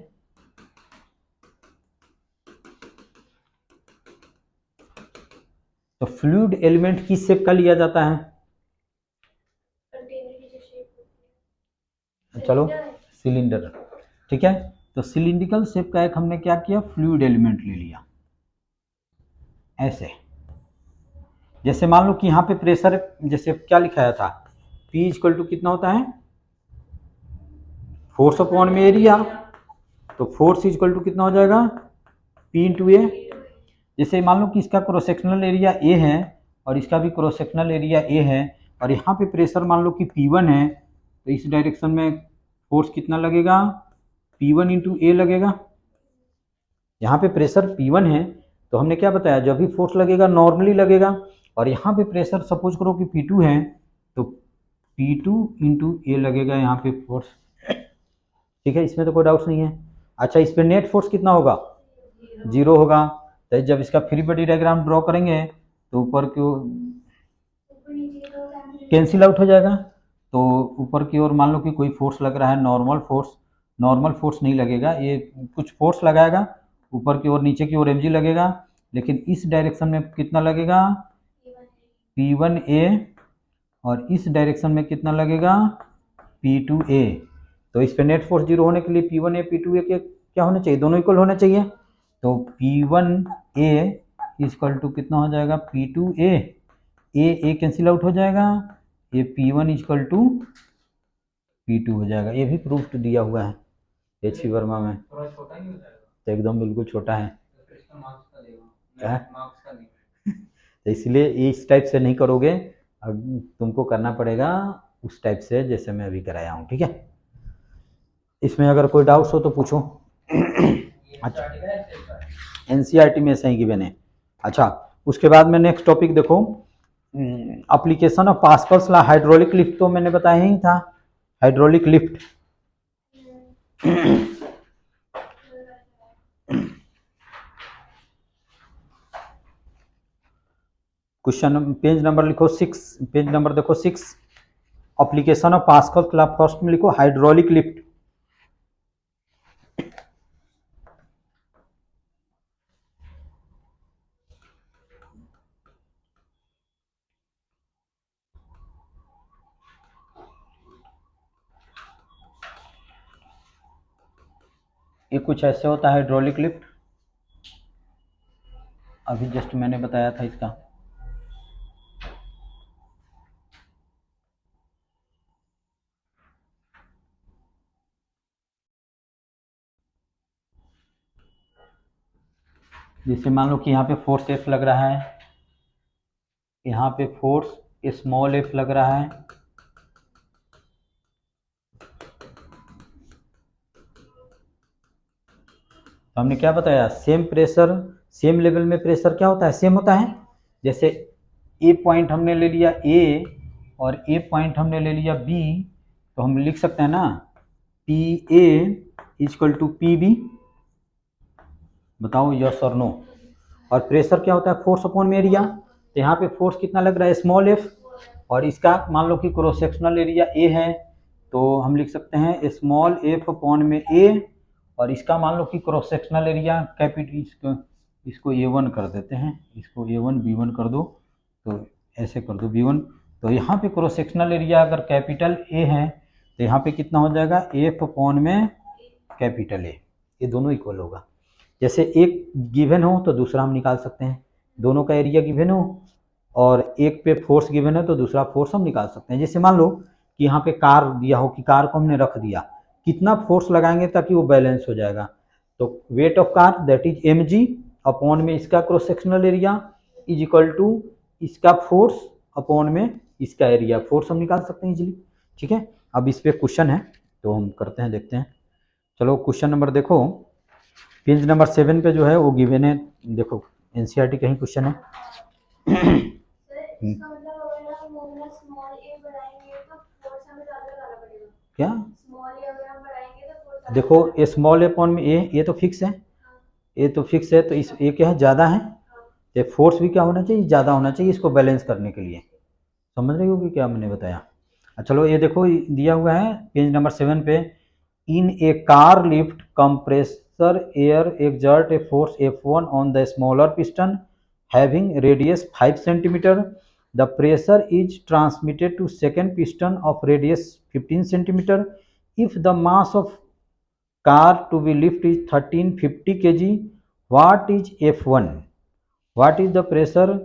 तो फ्लूइड एलिमेंट किस शेप का लिया जाता है, चलो सिलेंडर। ठीक है, तो सिलिंड्रिकल शेप का एक हमने क्या किया, फ्लूइड एलिमेंट ले लिया ऐसे। जैसे मान लो कि यहाँ पे प्रेशर जैसे क्या लिखाया था, P इक्वल टू कितना होता है, फोर्स अपॉन में एरिया। तो फोर्स इक्वल टू कितना हो जाएगा, P इंटू ए। जैसे मान लो कि इसका क्रॉस सेक्शनल एरिया ए है और इसका भी क्रॉस सेक्शनल एरिया ए है और यहाँ पे प्रेशर मान लो कि P1 है, तो इस डायरेक्शन में फोर्स कितना लगेगा, P1 इंटू ए लगेगा। यहाँ पे प्रेशर P1 है तो हमने क्या बताया, जब भी फोर्स लगेगा नॉर्मली लगेगा। और यहाँ पे प्रेशर सपोज करो कि P2 है तो P2 इंटू ए लगेगा यहाँ पे फोर्स, ठीक है, इसमें तो कोई डाउट नहीं है। अच्छा, इस पे नेट फोर्स कितना होगा, 0 होगा। तो जब इसका फ्री बॉडी डायग्राम ड्रॉ करेंगे तो ऊपर क्यों कैंसिल आउट हो जाएगा। तो ऊपर की ओर मान लो कि कोई फोर्स लग रहा है, नॉर्मल फोर्स नहीं लगेगा, ये कुछ फोर्स लगाएगा ऊपर की ओर, नीचे की ओर mg लगेगा, लेकिन इस डायरेक्शन में कितना लगेगा P1A, और इस डायरेक्शन में कितना लगेगा P2A। तो इस पे नेट फोर्स 0 होने के लिए P1A P2A के क्या होना चाहिए, दोनों इक्वल होने चाहिए। तो P1A इक्वल टू कितना हो जाएगा P2A, ए कैंसिल आउट हो जाएगा, ये P1 इक्वल टू P2 हो जाएगा। ये भी प्रूफ दिया हुआ है HP वर्मा में। थोड़ा छोटा ही हो जाएगा, तो एकदम बिल्कुल छोटा है, तो इसलिए इस टाइप से नहीं करोगे, अब तुमको करना पड़ेगा उस टाइप से जैसे मैं अभी कराया हूँ, ठीक है। इसमें अगर कोई डाउट्स हो तो पूछो। अच्छा, NCERT में ऐसा ही गिवन है। अच्छा, उसके बाद में नेक्स्ट टॉपिक देखो, application of Pascal's law, hydraulic lift तो मैंने बताया ही था, hydraulic lift. Question page number लिखो 6, पेज नंबर देखो 6, application of Pascal's law, first में लिखो हाइड्रोलिक लिफ्ट। ये कुछ ऐसे होता है हाइड्रोलिक लिफ्ट, अभी जस्ट मैंने बताया था इसका। जैसे मान लो कि यहाँ पे फोर्स F लग रहा है, यहाँ पे फोर्स स्मॉल f लग रहा है, तो हमने क्या बताया, सेम प्रेशर सेम लेवल में प्रेशर क्या होता है, सेम होता है। जैसे ए पॉइंट हमने ले लिया ए और ए पॉइंट हमने ले लिया बी, तो हम लिख सकते हैं ना P A equal to P B, बताओ यस और नो। और प्रेशर क्या होता है, फोर्स अपॉन में एरिया, तो यहाँ पे फोर्स कितना लग रहा है स्मॉल एफ, और इसका मान लो कि क्रॉस सेक्शनल एरिया ए है, तो हम लिख सकते हैं स्मॉल एफ अपॉन में ए, और इसका मान लो कि क्रॉस सेक्शनल एरिया कैपिटल, इसको A1 कर देते हैं, इसको A1 B1 कर दो, तो ऐसे कर दो B1। तो यहाँ पे क्रॉस सेक्शनल एरिया अगर कैपिटल ए है तो यहाँ पे कितना हो जाएगा एफ अपॉन में कैपिटल ए, ये दोनों इक्वल होगा। जैसे एक गिवन हो तो दूसरा हम निकाल सकते हैं, दोनों का एरिया गिवन हो और एक पे फोर्स गिवन है तो दूसरा फोर्स हम निकाल सकते हैं। जैसे मान लो कि यहाँ पे कार दिया हो, कि कार को हमने रख दिया, कितना फोर्स लगाएंगे ताकि वो बैलेंस हो जाएगा, तो weight of car that is mg upon में इसका cross sectional area is equal to इसका फोर्स अपॉन में इसका एरिया, फोर्स हम निकाल सकते हैं इजीली, ठीक है। अब इस पे क्वेश्चन है तो हम करते हैं, देखते हैं। चलो क्वेश्चन नंबर देखो, पेज नंबर 7 पे जो है वो गिवन है, देखो NCERT का ही क्वेश्चन है। क्या देखो स्मॉल अपॉन में ए, ये तो फिक्स है, ये तो फिक्स है, तो इस ये क्या है ज़्यादा है, तो फोर्स भी क्या होना चाहिए, ज़्यादा होना चाहिए इसको बैलेंस करने के लिए। समझ रहे हो कि क्या मैंने बताया। चलो ये देखो दिया हुआ है पेज नंबर 7 पे, in a car lift compressor air exert a force F1 on the smaller piston having radius 5 cm. The pressure is transmitted to second piston of radius 15 cm. If the mass of car to be lifted is 1350 kg, what is F1? What is the pressure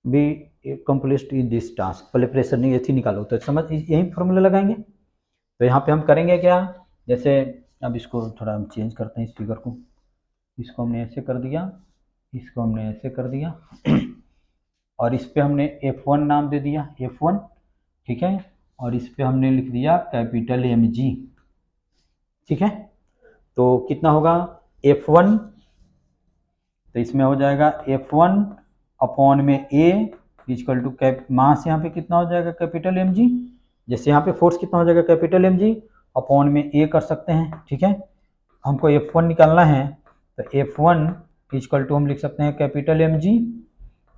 be accomplished in this task? पहले pressure नहीं ऐसी निकालो, तो समझ यही formula लगाएंगे। तो यहाँ पे हम करेंगे क्या, जैसे अब इसको थोड़ा हम चेंज करते हैं इस फिगर को, इसको हमने ऐसे कर दिया, इसको हमने ऐसे कर दिया और इस पे हमने F1 नाम दे दिया F1, ठीक है, और इस पे हमने लिख दिया कैपिटल mg, ठीक है। तो कितना होगा F1, तो इसमें हो जाएगा F1 अपॉन में A इक्वल टू कैप मास, यहाँ पे कितना हो जाएगा कैपिटल mg, जैसे यहाँ पे फोर्स कितना हो जाएगा, कैपिटल एम जी अपॉन में ए कर सकते हैं, ठीक है। हमको F1 निकालना है, तो F1 इक्वल टू हम लिख सकते हैं कैपिटल एम जी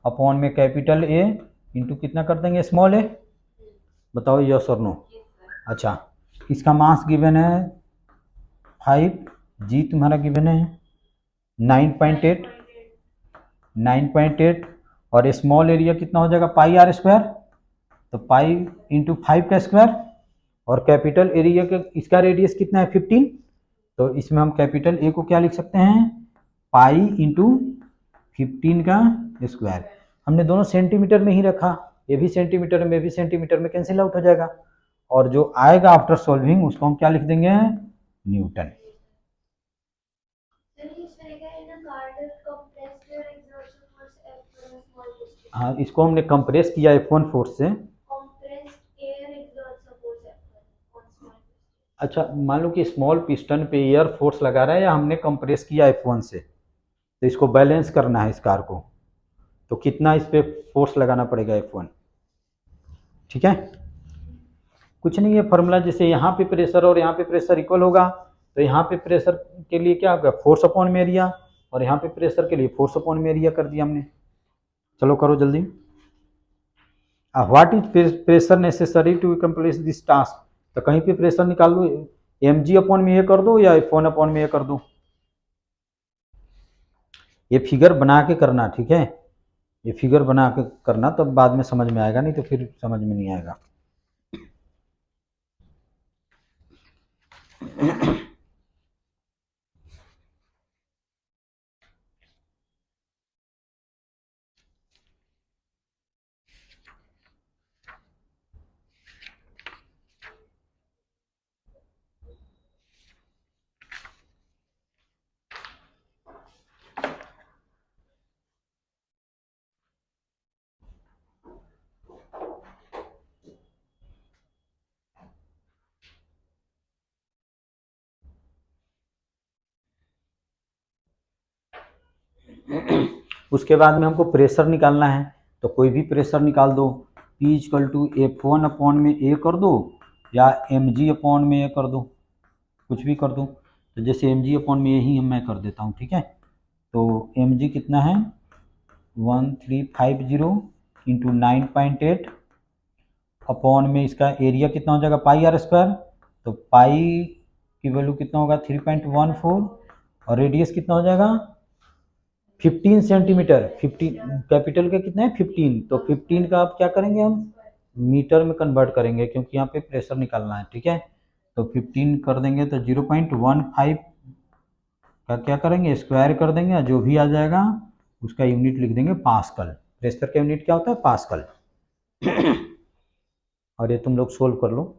अपॉन में कैपिटल ए इंटू कितना कर देंगे, स्मॉल ए। बताओ यस और नो। अच्छा, इसका मास गिवन है 5, जी तुम्हारा गिवन है 9.8, 9.8, और स्मॉल एरिया कितना हो जाएगा, पाई आर स्क्वायर, तो पाई इंटू 5 का स्क्वायर, और कैपिटल एरिया का इसका रेडियस कितना है 15, तो इसमें हम कैपिटल ए को क्या लिख सकते हैं, पाई इंटू 15 का स्क्वायर। हमने दोनों सेंटीमीटर में ही रखा, ये भी सेंटीमीटर में, ये भी सेंटीमीटर में, कैंसिल आउट हो जाएगा, और जो आएगा आफ्टर सॉल्विंग उसको हम क्या लिख देंगे, न्यूटन। हाँ, इसको हमने कंप्रेस किया F1 फोर्स से। अच्छा, मान लो कि स्मॉल पिस्टन पे एयर फोर्स लगा रहा है या हमने कंप्रेस किया F1 से, तो इसको बैलेंस करना है इस कार को, तो कितना इस पे फोर्स लगाना पड़ेगा F1, ठीक है। कुछ नहीं है, फॉर्मूला जैसे यहाँ पे प्रेशर और यहाँ पे प्रेशर इक्वल होगा, तो यहाँ पे प्रेशर के लिए क्या होगा, फोर्स अपॉन में एरिया, और यहाँ पे प्रेशर के लिए फोर्स अपॉन में एरिया कर दिया हमने। चलो करो जल्दी। What is pressure necessary to complete this task, तो कहीं पे प्रेशर निकाल लो, एम जी अपॉन में ये कर दो या F1 अपॉन में ये कर दो, ये फिगर बना के करना, ठीक है, ये फिगर बना के करना, तब बाद में समझ में आएगा, नहीं तो फिर समझ में नहीं आएगा। उसके बाद में हमको प्रेशर निकालना है, तो कोई भी प्रेशर निकाल दो, P equal to F1 upon में ए कर दो या एम जी अपॉन में ए कर दो, कुछ भी कर दो, तो जैसे एम जी अपॉन में ही मैं कर देता हूँ, ठीक है। तो एम जी कितना है 1350 इंटू 9.8 अपॉन में इसका एरिया कितना हो जाएगा, पाई आर स्क्वायर, तो पाई की वैल्यू कितना होगा 3.14, और रेडियस कितना हो जाएगा 15 सेंटीमीटर, 15 कैपिटल का कितना है 15, तो 15 का आप क्या करेंगे, हम मीटर में कन्वर्ट करेंगे क्योंकि यहाँ पे प्रेशर निकालना है, ठीक है। तो 15 कर देंगे तो 0.15 का क्या करेंगे, स्क्वायर कर देंगे, जो भी आ जाएगा उसका यूनिट लिख देंगे पास्कल। प्रेशर का यूनिट क्या होता है, पास्कल। और ये तुम लोग सोल्व कर लो।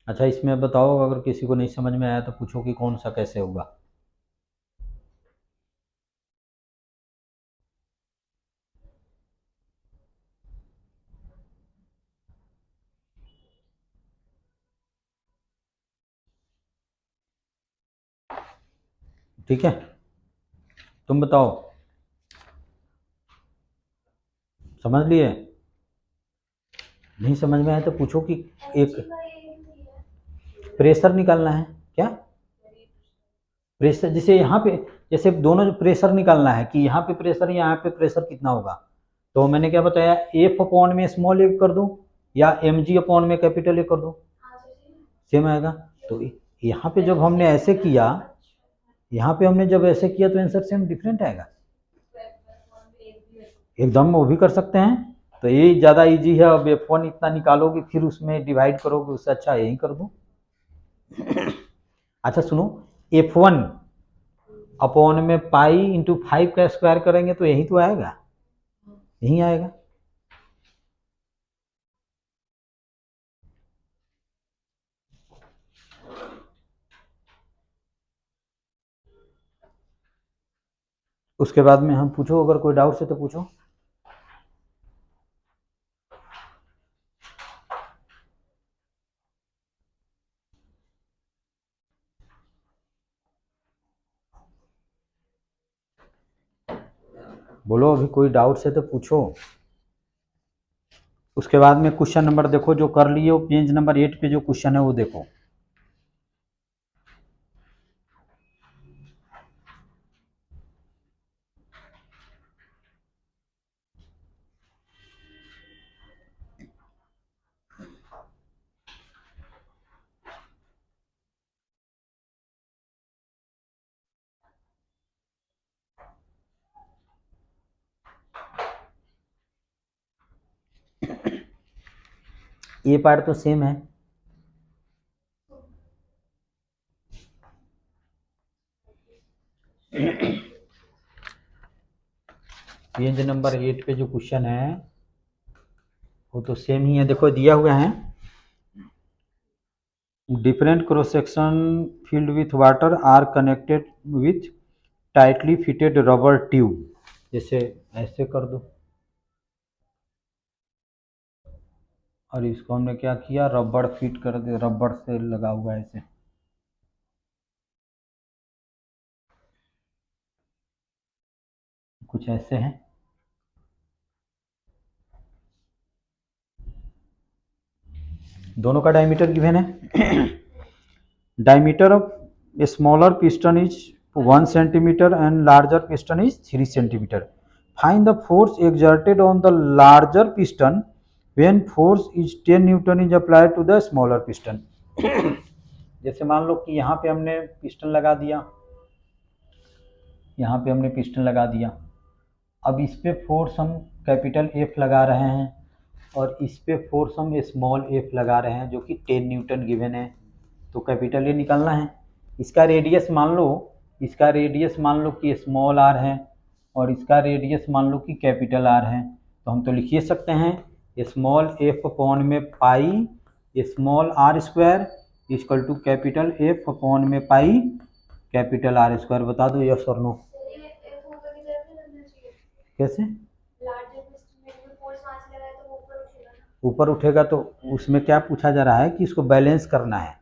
अच्छा, इसमें बताओ, अगर किसी को नहीं समझ में आया तो पूछो कि कौन सा कैसे होगा। ठीक है, तुम बताओ, समझ लिए, नहीं समझ में आया तो पूछो कि एक प्रेशर निकालना है क्या, प्रेशर जैसे यहाँ पे, जैसे दोनों जो प्रेशर निकालना है कि यहाँ पे प्रेशर यहाँ पे प्रेशर कितना होगा, तो मैंने क्या बताया, एफ अपॉन में स्मॉल ए कर दो या एम जी अपॉन में कैपिटल ए कर दो, सेम आएगा। तो यहाँ पे जब हमने ऐसे किया, यहाँ पे हमने जब ऐसे किया तो आंसर सेम डिफरेंट आएगा, एकदम वो भी कर सकते हैं, तो ये ज़्यादा इजी है। अब F1 इतना निकालोगे फिर उसमें डिवाइड करोगे, उससे अच्छा यही कर दो। अच्छा सुनो, F1 अपॉन में पाई इंटू 5 का स्क्वायर करेंगे तो यही तो आएगा, यही आएगा। उसके बाद में हम पूछो, अगर कोई डाउट है तो पूछो। बोलो, अभी कोई डाउट्स है तो पूछो। उसके बाद में क्वेश्चन नंबर देखो जो कर लिए हो, पेज नंबर 8 पे जो क्वेश्चन है वो देखो। ये पार्ट तो सेम है। पेज नंबर 8 पे जो क्वेश्चन है वो तो सेम ही है। देखो दिया हुआ है, different cross section filled with water are connected with tightly fitted rubber tube। जैसे ऐसे कर दो, और इसको हमने क्या किया, रबड़ फिट कर दे, रबड़ से लगा हुआ है ऐसे। कुछ ऐसे हैं। दोनों का डायमीटर गिवन है। Diameter of smaller piston is 1 centimetre and larger piston is 3 centimetre. Find the force exerted on the larger piston when force is 10 newton is applied to the smaller piston. जैसे मान लो कि यहाँ पे हमने piston लगा दिया, यहाँ पे हमने पिस्टन लगा दिया। अब इस पे फोर्स हम कैपिटल एफ लगा रहे हैं और इस पे फोर्स हम स्मॉल एफ लगा रहे हैं जो कि 10 न्यूटन गिवन है। तो कैपिटल ए निकालना है। इसका रेडियस मान लो, इसका रेडियस मान लो कि स्मॉल आर है और इसका रेडियस मान लो कि कैपिटल आर है। तो हम तो लिख ही सकते हैं स्मॉल एफ अपॉन में pi small R square equal to capital F upon में पाई कैपिटल आर स्क्वायर। बता दो यस और नो। कैसे ऊपर उठेगा? तो उसमें क्या पूछा जा रहा है कि इसको बैलेंस करना है।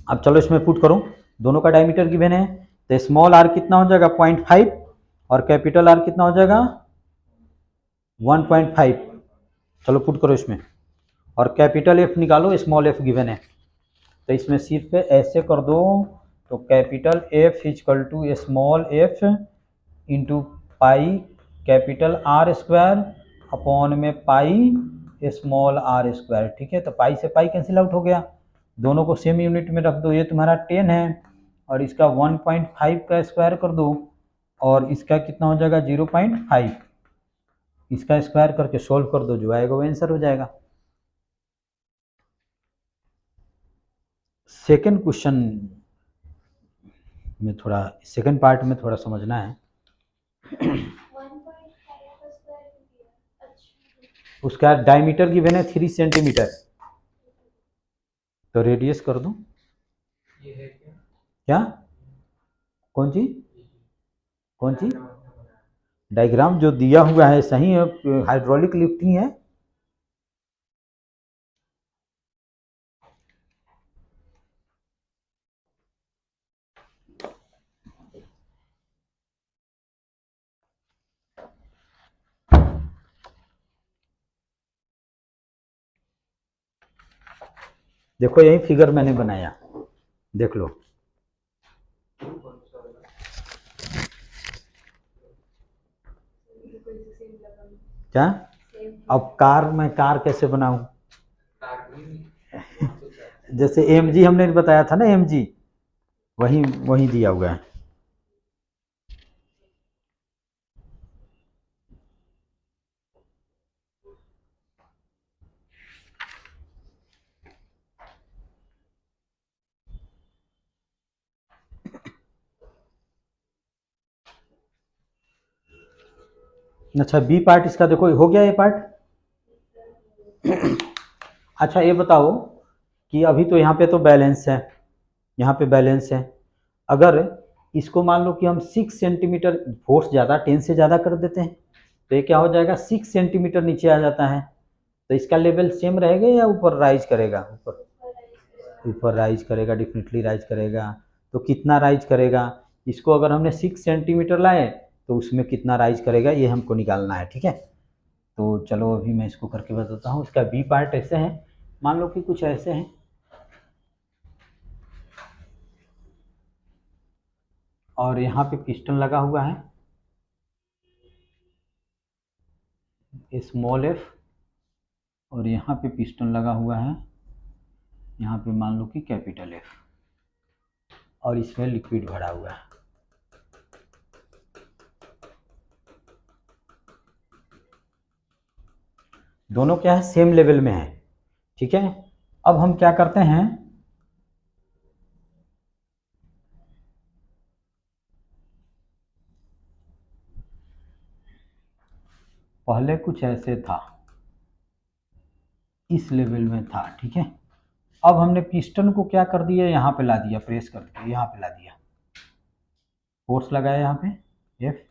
अब चलो इसमें पुट करो, दोनों का डायमीटर गिवन है तो स्मॉल आर कितना हो जाएगा 0.5 और कैपिटल आर कितना हो जाएगा 1.5। चलो पुट करो इसमें, और कैपिटल एफ निकालो, स्मॉल एफ गिवन है तो इसमें सिर्फ ऐसे कर दो। तो capital F equal to small F into pi capital R square upon में पाई स्मॉल आर स्क्वायर। ठीक है, तो पाई से पाई कैंसिल आउट हो गया, दोनों को सेम यूनिट में रख दो। ये तुम्हारा 10 है और इसका 1.5 का स्क्वायर कर दो और इसका कितना हो जाएगा 0.5। इसका स्क्वायर करके सोल्व कर दो, जो आएगा वो आंसर हो जाएगा। सेकंड क्वेश्चन में थोड़ा, सेकंड पार्ट में थोड़ा समझना है। उसका डायमीटर गिवन है 3 सेंटीमीटर, तो रेडियस कर दो। ये है क्या? कौन सी कौन सी डायग्राम जो दिया हुआ है सही है, हाइड्रोलिक लिफ्टिंग है। देखो यही फिगर मैंने बनाया, देख लो। क्या? अब कार, मैं कार कैसे बनाऊं? जैसे एमजी हमने बताया था ना, एमजी वही वही दिया हुआ है। अच्छा बी पार्ट इसका देखो हो गया ये पार्ट। अच्छा ये बताओ कि अभी तो यहाँ पे तो बैलेंस है, यहाँ पे बैलेंस है। अगर इसको मान लो कि हम 6 सेंटीमीटर, फोर्स ज़्यादा 10 से ज़्यादा कर देते हैं तो ये क्या हो जाएगा 6 सेंटीमीटर नीचे आ जाता है। तो इसका लेवल सेम रहेगा या ऊपर राइज करेगा? ऊपर ऊपर राइज करेगा, डेफिनेटली राइज करेगा। तो कितना राइज करेगा? इसको अगर हमने 6 सेंटीमीटर लाए तो उसमें कितना राइज करेगा ये हमको निकालना है, ठीक है। तो चलो अभी मैं इसको करके बताता हूँ। इसका बी पार्ट ऐसे है, मान लो कि कुछ ऐसे हैं, और यहाँ पे पिस्टन लगा हुआ है स्मॉल एफ, और यहाँ पे पिस्टन लगा हुआ है, यहाँ पे मान लो कि कैपिटल एफ, और इसमें लिक्विड भरा हुआ है। दोनों क्या है, सेम लेवल में है, ठीक है। अब हम क्या करते हैं, पहले कुछ ऐसे था, इस लेवल में था, ठीक है। अब हमने पिस्टन को क्या कर दिया, यहाँ पे ला दिया, प्रेस कर दिया, यहाँ पे ला दिया, फोर्स लगाया यहाँ पे एफ,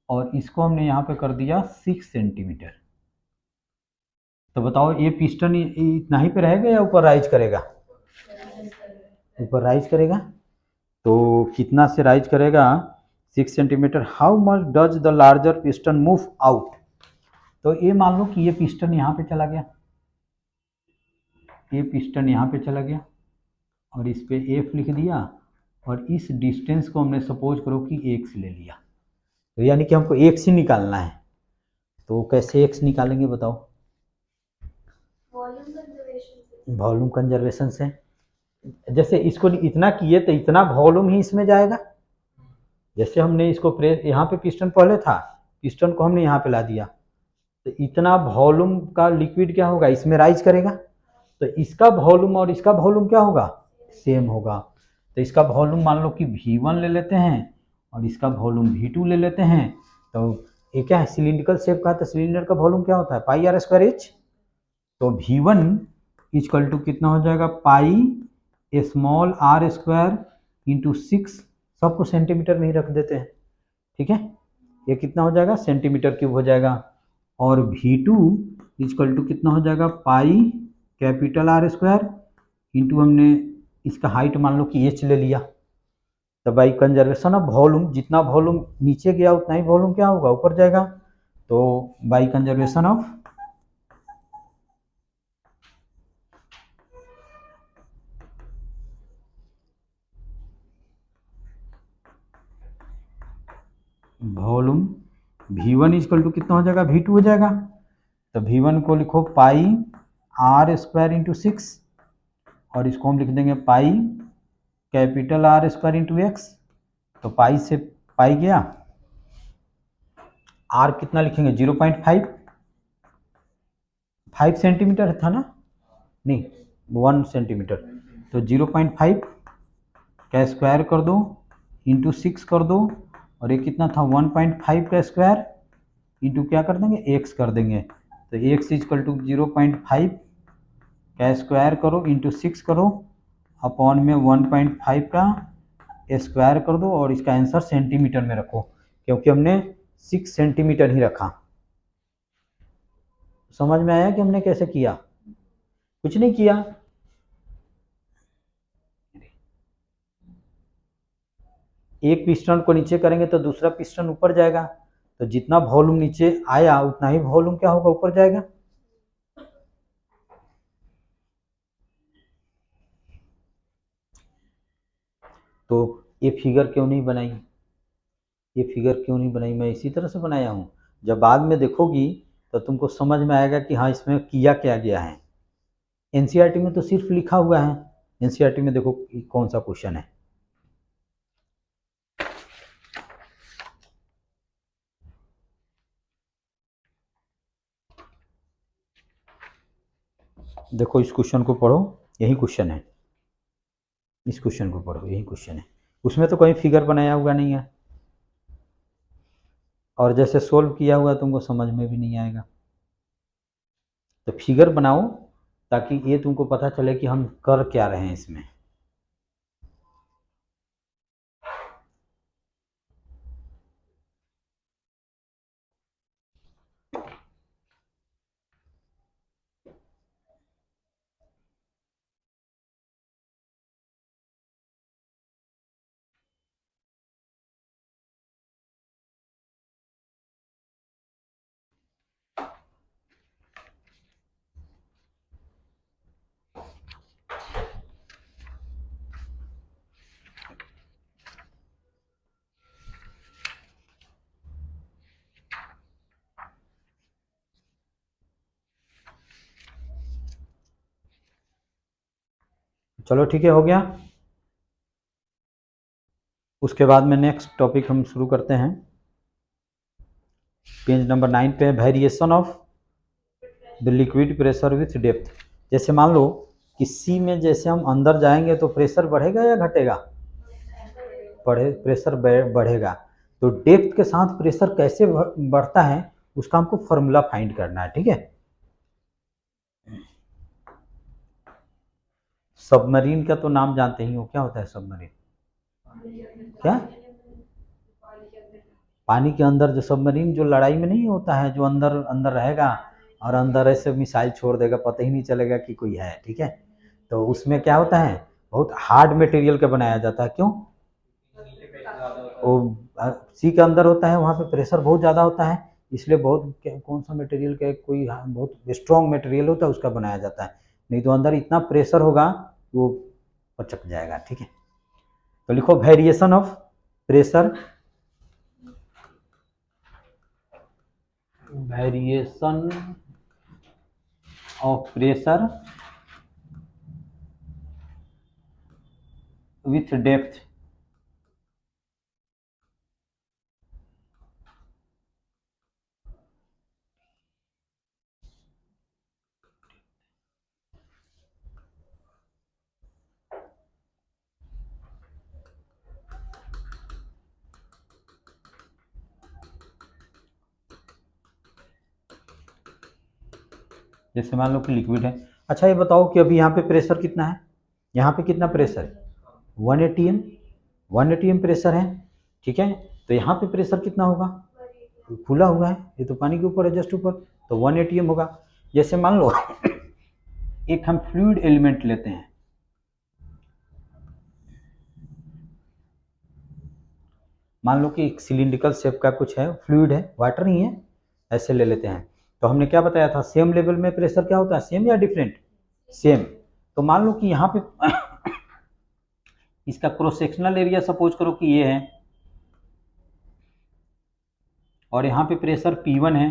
और इसको हमने यहाँ पे कर दिया 6 सेंटीमीटर। तो बताओ ये पिस्टन इतना ही पे रहेगा या ऊपर राइज करेगा? ऊपर राइज करेगा। तो कितना से राइज करेगा? 6 centimetre. How much does the larger piston move out? तो ये मान लो कि ये पिस्टन यहाँ पे चला गया, ये पिस्टन यहाँ पे चला गया, और इस पे एफ लिख दिया, और इस डिस्टेंस को हमने सपोज करो कि एक्स ले लिया। तो यानी कि हमको एक्स ही निकालना है। तो कैसे एक्स निकालेंगे बताओ? वॉल्यूम कंजर्वेशन से। जैसे इसको इतना किए तो इतना वॉल्यूम ही इसमें जाएगा। जैसे हमने इसको प्रेस, यहाँ पे पिस्टन पहले था, पिस्टन को हमने यहाँ पे ला दिया, तो इतना वॉल्यूम का लिक्विड क्या होगा, इसमें राइज करेगा। तो इसका वॉल्यूम और इसका वॉल्यूम क्या होगा, सेम होगा। तो इसका वॉल्यूम मान लो कि V1 ले लेते हैं, और इसका वॉल्यूम V2 ले लेते हैं। तो ये क्या है, सिलिंड्रिकल शेप का, तो सिलेंडर का वॉल्यूम क्या होता है, पाई आर स्क्वायर एच। तो V1 इक्वल टू कितना हो जाएगा, pi small R square into 6, सबको सेंटीमीटर में ही रख देते हैं, ठीक है। ये कितना हो जाएगा, सेंटीमीटर क्यूब हो जाएगा। और V2 इक्वल टू कितना हो जाएगा, पाई कैपिटल आर स्क्वायर इंटू हमने इसका हाइट मान लो कि एच ले लिया। तो बाई कंजर्वेशन ऑफ वॉल्यूम, जितना वॉल्यूम नीचे गया उतना ही वॉल्यूम क्या होगा, ऊपर जाएगा। तो by conservation of volume V1 equal to कितना हो जाएगा, V2 हो जाएगा। तो V1 को लिखो पाई आर स्क्वायर इंटू 6, और इसको हम लिख देंगे पाई capital R square into x. तो पाई से पाई गया, आर कितना लिखेंगे, 0.5, 5 सेंटीमीटर था ना, नहीं 1 सेंटीमीटर। तो 0.5 का स्क्वायर कर दो इंटू 6 कर दो, और ये कितना था, 1.5 का स्क्वायर इंटू क्या कर देंगे, एक्स कर देंगे। तो एक्स इजकल टू 0.5 का स्क्वायर करो इंटू 6 करो, अपॉन में 1.5 का स्क्वायर कर दो, और इसका आंसर सेंटीमीटर में रखो, क्योंकि हमने 6 सेंटीमीटर ही रखा। समझ में आया कि हमने कैसे किया? कुछ नहीं किया। एक पिस्टन को नीचे करेंगे तो दूसरा पिस्टन ऊपर जाएगा, तो जितना वॉल्यूम नीचे आया उतना ही वॉल्यूम क्या होगा, ऊपर जाएगा। तो ये फिगर क्यों नहीं बनाई, ये फिगर क्यों नहीं बनाई, मैं इसी तरह से बनाया हूँ। जब बाद में देखोगी तो तुमको समझ में आएगा कि हाँ इसमें किया क्या गया है। एनसीईआरटी में तो सिर्फ लिखा हुआ है, एनसीईआरटी में देखो कौन सा क्वेश्चन है। देखो इस क्वेश्चन को पढ़ो, यही क्वेश्चन है, इस क्वेश्चन को पढ़ो, यही क्वेश्चन है। उसमें तो कोई फिगर बनाया हुआ नहीं है, और जैसे सोल्व किया हुआ तुमको समझ में भी नहीं आएगा। तो फिगर बनाओ ताकि ये तुमको पता चले कि हम कर क्या रहे हैं इसमें। चलो ठीक है, हो गया। उसके बाद में नेक्स्ट टॉपिक हम शुरू करते हैं। पेज नंबर 9 पे, variation of the liquid pressure with depth. जैसे मान लो कि सी में जैसे हम अंदर जाएंगे तो प्रेशर बढ़ेगा या घटेगा? प्रेशर बढ़ेगा। तो डेप्थ के साथ प्रेशर कैसे बढ़ता है उसका हमको फॉर्मूला फाइंड करना है, ठीक है। सबमरीन का तो नाम जानते ही हो, क्या होता है सबमरीन? क्या? पानी के अंदर जो सबमरीन, जो लड़ाई में नहीं होता है, जो अंदर अंदर रहेगा और अंदर ऐसे मिसाइल छोड़ देगा, पता ही नहीं चलेगा कि कोई है, ठीक है। तो उसमें क्या होता है, बहुत हार्ड मटेरियल का बनाया जाता है। क्यों? वो सी के अंदर होता है, वहाँ पे प्रेशर बहुत ज़्यादा होता है, इसलिए बहुत कौन सा मटेरियल का, कोई बहुत स्ट्रॉन्ग मटेरियल होता है उसका बनाया जाता है। नहीं तो अंदर इतना प्रेशर होगा वो पचक जाएगा, ठीक है। तो लिखो variation of pressure, variation of pressure with depth. जैसे मान लो कि लिक्विड है। अच्छा ये बताओ कि अभी यहाँ पे प्रेशर कितना है? यहाँ पे कितना प्रेशर है? 180 एम, 180 एम प्रेशर है, ठीक है। तो यहाँ पे प्रेशर कितना होगा? खुला हुआ है, ये तो पानी के ऊपर है, जस्ट ऊपर, तो 180 एम होगा। जैसे मान लो एक हम फ्लूइड एलिमेंट लेते हैं, मान लो कि एक सिलिंड्रिकल शेप का कुछ है, फ्लूइड है, वाटर नहीं है, ऐसे ले लेते हैं। तो हमने क्या बताया था, सेम लेवल में प्रेशर क्या होता है, सेम या डिफरेंट? सेम। तो मान लो कि यहाँ पे इसका क्रॉस सेक्शनल एरिया सपोज करो कि ये है, और यहाँ पे प्रेशर P1 है,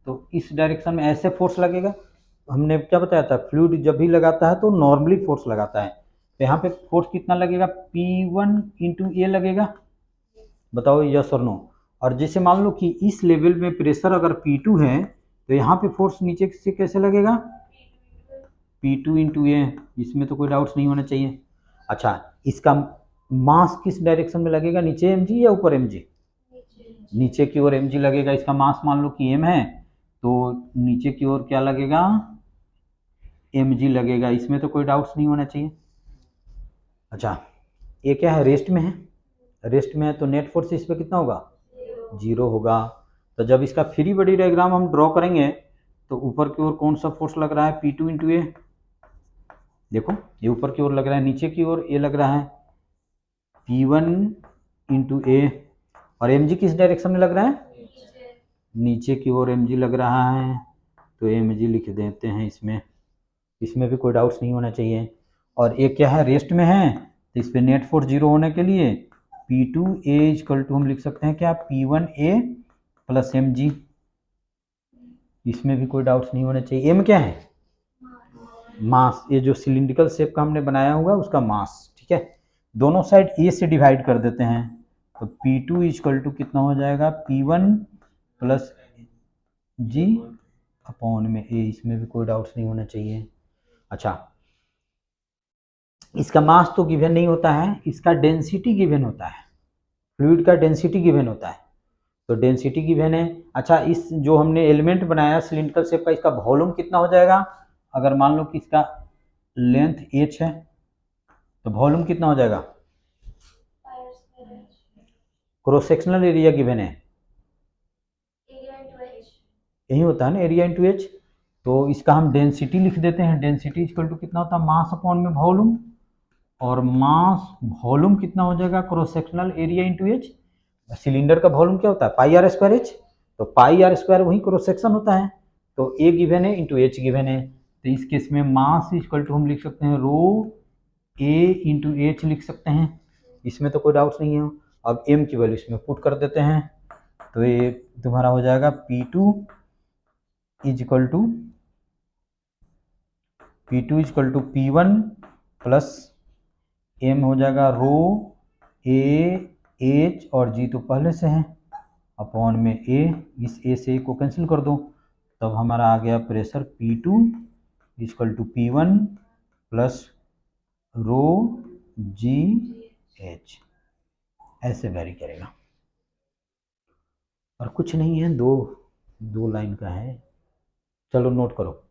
तो इस डायरेक्शन में ऐसे फोर्स लगेगा। हमने क्या बताया था, फ्लूइड जब भी लगाता है तो नॉर्मली फोर्स लगाता है। तो यहाँ पे फोर्स कितना लगेगा, P1 इंटू ए लगेगा, बताओ यस और नो। और जैसे मान लो कि इस लेवल में प्रेशर अगर P2 है तो यहाँ पे फोर्स नीचे से कैसे लगेगा, P2 इंटू ए, इसमें तो कोई डाउट्स नहीं होना चाहिए। अच्छा, इसका मास किस डायरेक्शन में लगेगा, नीचे mg या ऊपर mg? नीचे की ओर mg लगेगा। इसका मास मान लो कि m है, तो नीचे की ओर क्या लगेगा, mg लगेगा, इसमें तो कोई डाउट्स नहीं होना चाहिए। अच्छा, ये क्या है, रेस्ट में है, रेस्ट में है, तो नेट फोर्स इस पर कितना होगा, 0 होगा। तो जब इसका फ्री बॉडी डायग्राम हम ड्रॉ करेंगे तो ऊपर की ओर कौन सा फोर्स लग रहा है, P2 इंटू ए, देखो ये ऊपर की ओर लग रहा है, नीचे की ओर ए लग रहा है P1 इंटू ए, और mg किस डायरेक्शन में लग रहा है, नीचे की ओर mg लग रहा है, तो mg लिख देते हैं इसमें, इसमें भी कोई डाउट्स नहीं होना चाहिए। और एक क्या है, रेस्ट में है, तो इस पर नेट फोर्स 0 होने के लिए P2A इक्वल टू हम लिख सकते हैं क्या, P1A प्लस mg, इसमें भी कोई डाउट्स नहीं होने चाहिए। m क्या है, मास, ये जो सिलिंड्रिकल शेप का हमने बनाया होगा उसका मास, ठीक है। दोनों साइड a से डिवाइड कर देते हैं, तो P2 इक्वल टू कितना हो जाएगा, P1 प्लस g अपॉन में a, इसमें भी कोई डाउट्स नहीं होना चाहिए। अच्छा, इसका मास तो गिवन नहीं होता है, इसका डेंसिटी गिवन होता है, फ्लूइड का डेंसिटी गिवन होता है, तो डेंसिटी गिवन है। अच्छा, इस जो हमने एलिमेंट बनाया सिलिंड्रिकल शेप का, इसका वॉल्यूम कितना हो जाएगा, अगर मान लो कि इसका लेंथ h है तो वॉल्यूम कितना हो जाएगा, क्रॉस सेक्शनल एरिया गिवन है, यही होता है ना, एरिया इंटू एच। तो इसका हम डेंसिटी लिख देते हैं, डेंसिटी इक्वल टू कितना होता है, मास अपॉन में वॉल्यूम, और मास वॉल्यूम कितना हो जाएगा, cross sectional area into H. Cylinder का वॉल्यूम क्या होता है, पाई आर स्क्वायर एच, तो पाई आर स्क्वायर वही क्रॉस सेक्शन होता है, तो ए गिवन है इंटू एच गिवन है। तो इस केस में मास इक्वल टू हम लिख सकते हैं रो ए इंटू एच लिख सकते हैं, इसमें तो कोई डाउट्स नहीं है। अब एम की वैल्यू इसमें पुट कर देते हैं, तो ये तुम्हारा हो जाएगा P2 is equal to P1 plus M हो जाएगा रो ए एच और जी तो पहले से है अपॉन में ए, इस ए से ए को कैंसिल कर दो, तब हमारा आ गया pressure P2 equal to P1 plus rho G H, ऐसे वेरी करेगा और कुछ नहीं है, दो लाइन का है। चलो नोट करो।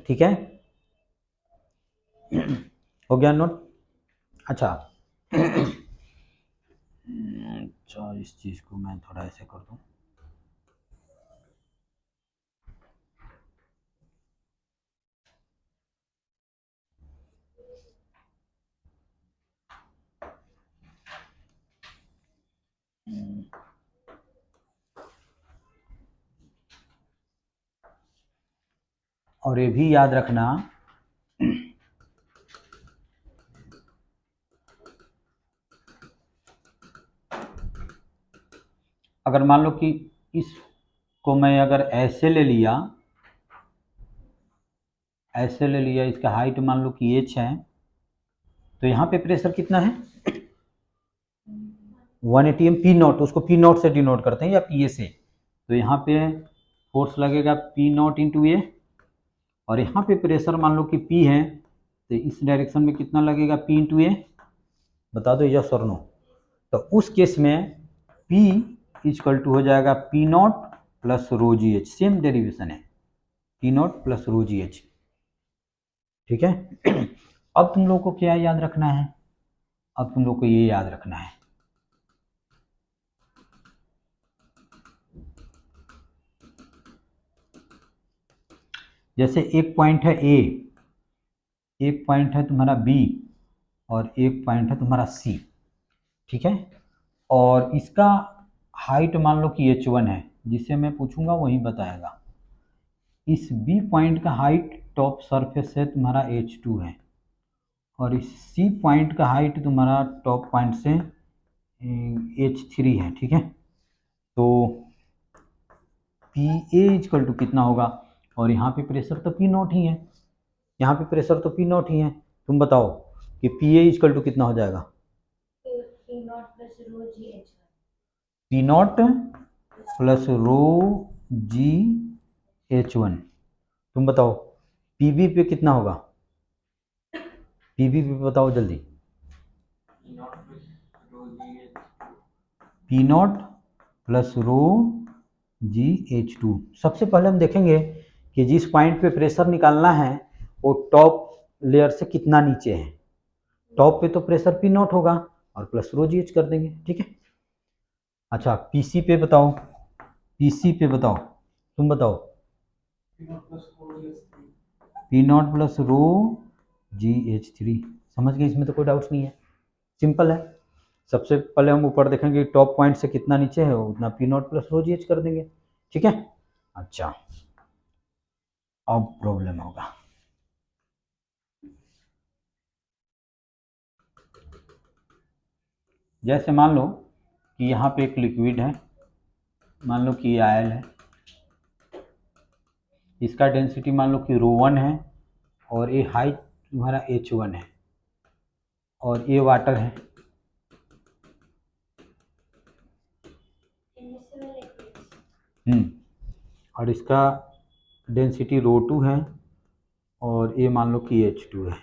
ठीक है, हो गया नोट। अच्छा अच्छा, इस चीज़ को मैं थोड़ा ऐसे कर दूं। और ये भी याद रखना, अगर मान लो कि इसको मैं अगर ऐसे ले लिया, ऐसे ले लिया, इसका हाइट मान लो कि एच है, तो यहाँ पे प्रेशर कितना है 180 पी नॉट, उसको पी नॉट से डिनोट करते हैं या पी ए से, तो यहाँ पे फोर्स लगेगा पी नॉट इंटू ए, और यहाँ पे प्रेशर मान लो कि पी है, तो इस डायरेक्शन में कितना लगेगा पी इंटू ए, बता दो यस और नो। तो उस केस में पी इक्वल टू हो जाएगा P naught plus rho G H, same derivation है, P naught plus rho G H. ठीक है अब तुम लोग को क्या याद रखना है, अब तुम लोग को ये याद रखना है, जैसे एक पॉइंट है ए, एक पॉइंट है तुम्हारा बी, और एक पॉइंट है तुम्हारा सी। ठीक है, और इसका हाइट मान लो कि h1 है, जिसे मैं पूछूंगा वही बताएगा। इस बी पॉइंट का हाइट टॉप सरफेस से तुम्हारा h2 है, और इस सी पॉइंट का हाइट तुम्हारा टॉप पॉइंट से h3 है। ठीक है, तो पी ए इक्वल टू कितना होगा, और यहाँ पे प्रेशर तो पी नॉट ही है, यहाँ पे प्रेशर तो पी नॉट ही है, तुम बताओ कि पी ए इक्वल टू कितना हो जाएगा, P naught plus rho G H one. तुम बताओ पी बी पे कितना होगा, पी बी पे बताओ जल्दी, P naught plus rho G H two. सबसे पहले हम देखेंगे कि जिस पॉइंट पे प्रेशर निकालना है वो टॉप लेयर से कितना नीचे है, टॉप पे तो प्रेशर पी नॉट होगा और प्लस रो जी एच कर देंगे। ठीक है, अच्छा पीसी पे बताओ, पीसी पे बताओ, तुम बताओ, P naught plus rho G H three. समझ गए, इसमें तो कोई डाउट नहीं है, सिंपल है। सबसे पहले हम ऊपर देखेंगे टॉप पॉइंट से कितना नीचे है उतना P naught plus rho G H कर देंगे। ठीक है, अच्छा अब प्रॉब्लम होगा, जैसे मान लो कि यहाँ पे एक लिक्विड है, मान लो कि ये आयल है, इसका डेंसिटी मान लो कि ρ1 है, और ये हाइट तुम्हारा h1 है, और ये वाटर है। और इसका डेंसिटी ρ2 है, और ये मान लो कि h2 है।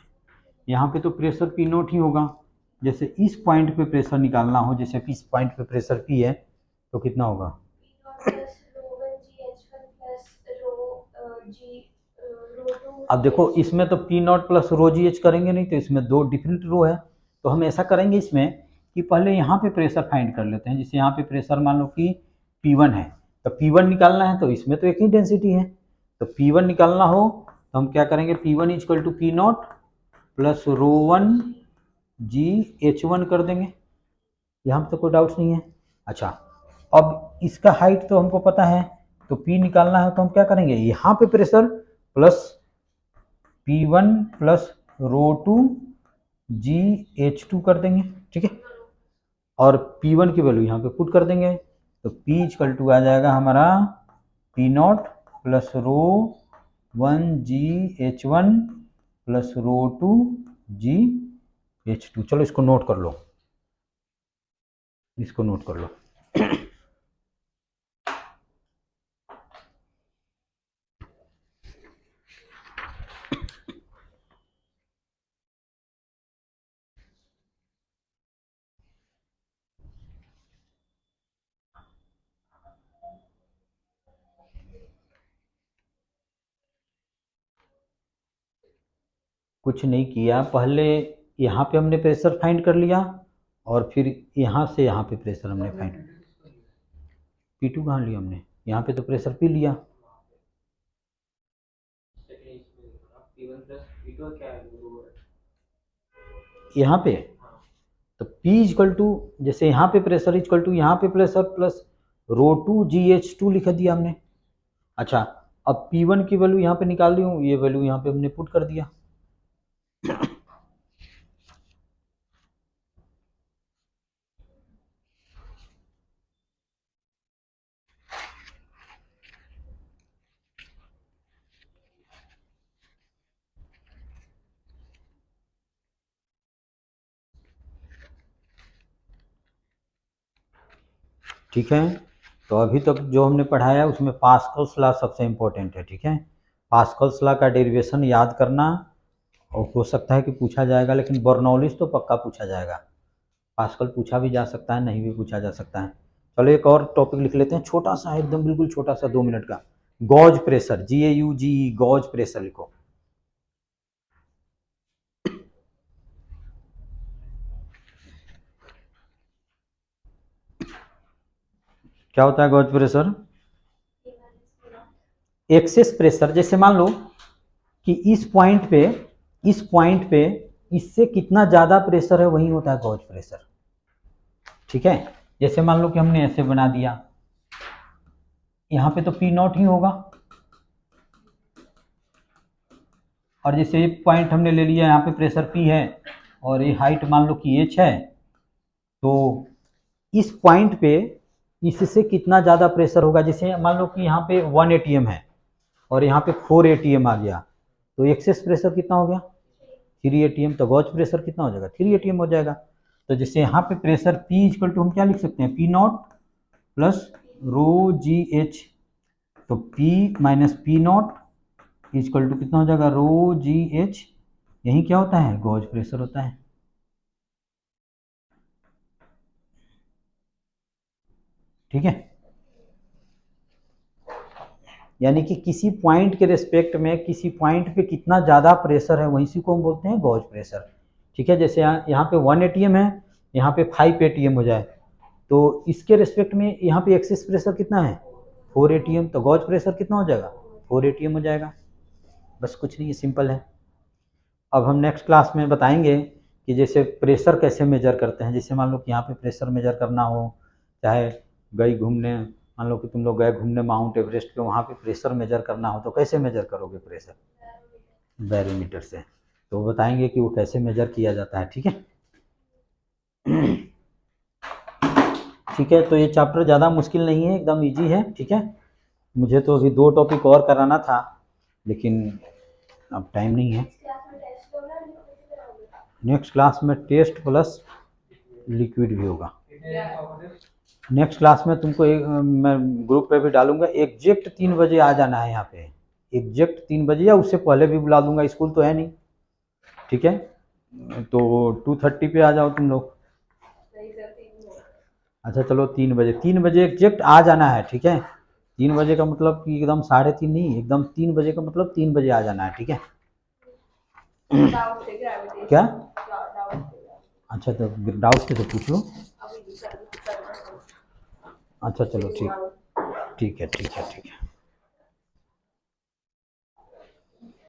यहाँ पे तो प्रेशर P नोट ही होगा। जैसे इस पॉइंट पे प्रेशर निकालना हो, जैसे इस पॉइंट पे प्रेशर P है, तो कितना होगा? अब देखो इसमें तो P naught plus rho G H करेंगे नहीं, तो इसमें दो डिफरेंट रो है। तो हम ऐसा करेंगे इसमें कि पहले यहाँ पे प्रेशर फाइंड कर लेते हैं। जैसे यहाँ पे प्रेशर मान लो कि P1 है, तो P1 निकालना है, तो इसमें तो एक ही डेंसिटी है, तो P1 निकालना हो तो हम क्या करेंगे, P1 equal to P naught plus ρ1 G H1 कर देंगे। यहाँ पे तो कोई डाउट्स नहीं है। अच्छा, अब इसका हाइट तो हमको पता है, तो P निकालना है, तो हम क्या करेंगे, यहाँ पे pressure plus P1 plus ρ2 G H2 कर देंगे, ठीक है। और P1 की वैल्यू यहाँ पे पुट कर देंगे, तो P इक्वल टू आ जाएगा हमारा P naught plus ρ1 G H1 plus ρ2 G H2। चलो इसको नोट कर लो, इसको नोट कर लो। कुछ नहीं किया, पहले यहाँ पे हमने प्रेशर फाइंड कर लिया, और फिर यहाँ से यहाँ पे प्रेशर हमने फाइंड, P2 कहाँ लिया हमने, यहाँ पे तो प्रेशर P लिया। यहाँ पे तो P इक्वल टू, जैसे यहाँ पे प्रेशर इक्वल टू यहाँ पे प्रेशर प्लस ρ2 GH2 लिख दिया हमने। अच्छा, अब P1 की वैल्यू यहाँ पे निकाल रही हूँ, ये वैल्यू यहाँ पे हमने पुट कर दिया। ठीक है, तो अभी तक जो हमने पढ़ाया उसमें पास्कल्स लॉ सबसे इम्पोर्टेंट है, ठीक है। पास्कल्स लॉ का डेरिवेशन याद करना, और हो सकता है कि पूछा जाएगा, लेकिन बर्नौलिस तो पक्का पूछा जाएगा। पास्कल पूछा भी जा सकता है, नहीं भी पूछा जा सकता है। चलो एक और टॉपिक लिख लेते हैं, छोटा सा, एकदम बिल्कुल छोटा सा, 2 मिनट का। Gauge pressure, GAUGE, gauge pressure लिखो। क्या होता है गॉज प्रेशर? एक्सेस प्रेशर, जैसे मान लो कि इस पॉइंट पे इससे कितना ज़्यादा प्रेशर है, वही होता है गॉज प्रेशर, ठीक है। जैसे मान लो कि हमने ऐसे बना दिया, यहाँ पे तो P नॉट ही होगा, और जैसे ये पॉइंट हमने ले लिया, यहाँ पे प्रेशर P है, और ये हाइट मान लो कि H है, तो इस पॉइंट पे इससे कितना ज़्यादा प्रेशर होगा। जैसे मान लो कि यहाँ पे 1 ATM है, और यहाँ पे 4 ATM आ गया, तो एक्सेस प्रेशर कितना हो गया, 3 ATM। तो गॉज प्रेशर कितना हो जाएगा, 3 ATM हो जाएगा। तो जैसे यहाँ पे प्रेशर P इक्वल टू हम क्या लिख सकते हैं, P नॉट प्लस ρGH, तो P minus P not equal to कितना हो जाएगा, ρGH। यही क्या होता है, गॉज प्रेशर होता है, ठीक है। यानी कि किसी पॉइंट के रेस्पेक्ट में किसी पॉइंट पे कितना ज़्यादा प्रेशर है, वहीं को हम बोलते हैं गॉज प्रेशर, ठीक है। जैसे यहाँ पे 1 ATM है, यहाँ पे 5 ATM हो जाए, तो इसके रेस्पेक्ट में यहाँ पे एक्सेस प्रेशर कितना है, 4 ATM, तो गॉज प्रेशर कितना हो जाएगा, 4 ATM हो जाएगा। बस कुछ नहीं है, सिंपल है। अब हम नेक्स्ट क्लास में बताएंगे कि जैसे प्रेशर कैसे मेजर करते हैं। जैसे मान लो कि यहाँ पे प्रेशर मेजर करना हो, चाहे गई घूमने, मान लो कि तुम लोग गए घूमने माउंट एवरेस्ट पे, वहाँ पे प्रेशर मेजर करना हो, तो कैसे मेजर करोगे प्रेशर, बैरोमीटर से। तो वो बताएंगे कि वो कैसे मेजर किया जाता है, ठीक है। ठीक है, तो ये चैप्टर ज़्यादा मुश्किल नहीं है, एकदम इजी है। ठीक है, मुझे तो अभी 2 टॉपिक और कराना था, लेकिन अब टाइम नहीं है। नेक्स्ट क्लास में टेस्ट प्लस लिक्विड भी होगा। नेक्स्ट क्लास में तुमको मैं ग्रुप पे भी डालूंगा, एग्जैक्ट 3 बजे आ जाना है यहाँ पे। एग्जैक्ट 3 बजे, या उससे पहले भी बुला दूंगा, स्कूल तो है नहीं। ठीक है, तो 2:30 पे आ जाओ तुम लोग। अच्छा चलो 3 बजे, 3 बजे एग्जैक्ट आ जाना है। ठीक है, 3 बजे का मतलब कि एकदम 3:30 नहीं, एकदम 3 बजे का मतलब 3 बजे आ जाना है। ठीक है। क्या? अच्छा तो डाउट से तो पूछो। अच्छा चलो ठीक, ठीक है ठीक है ठीक है।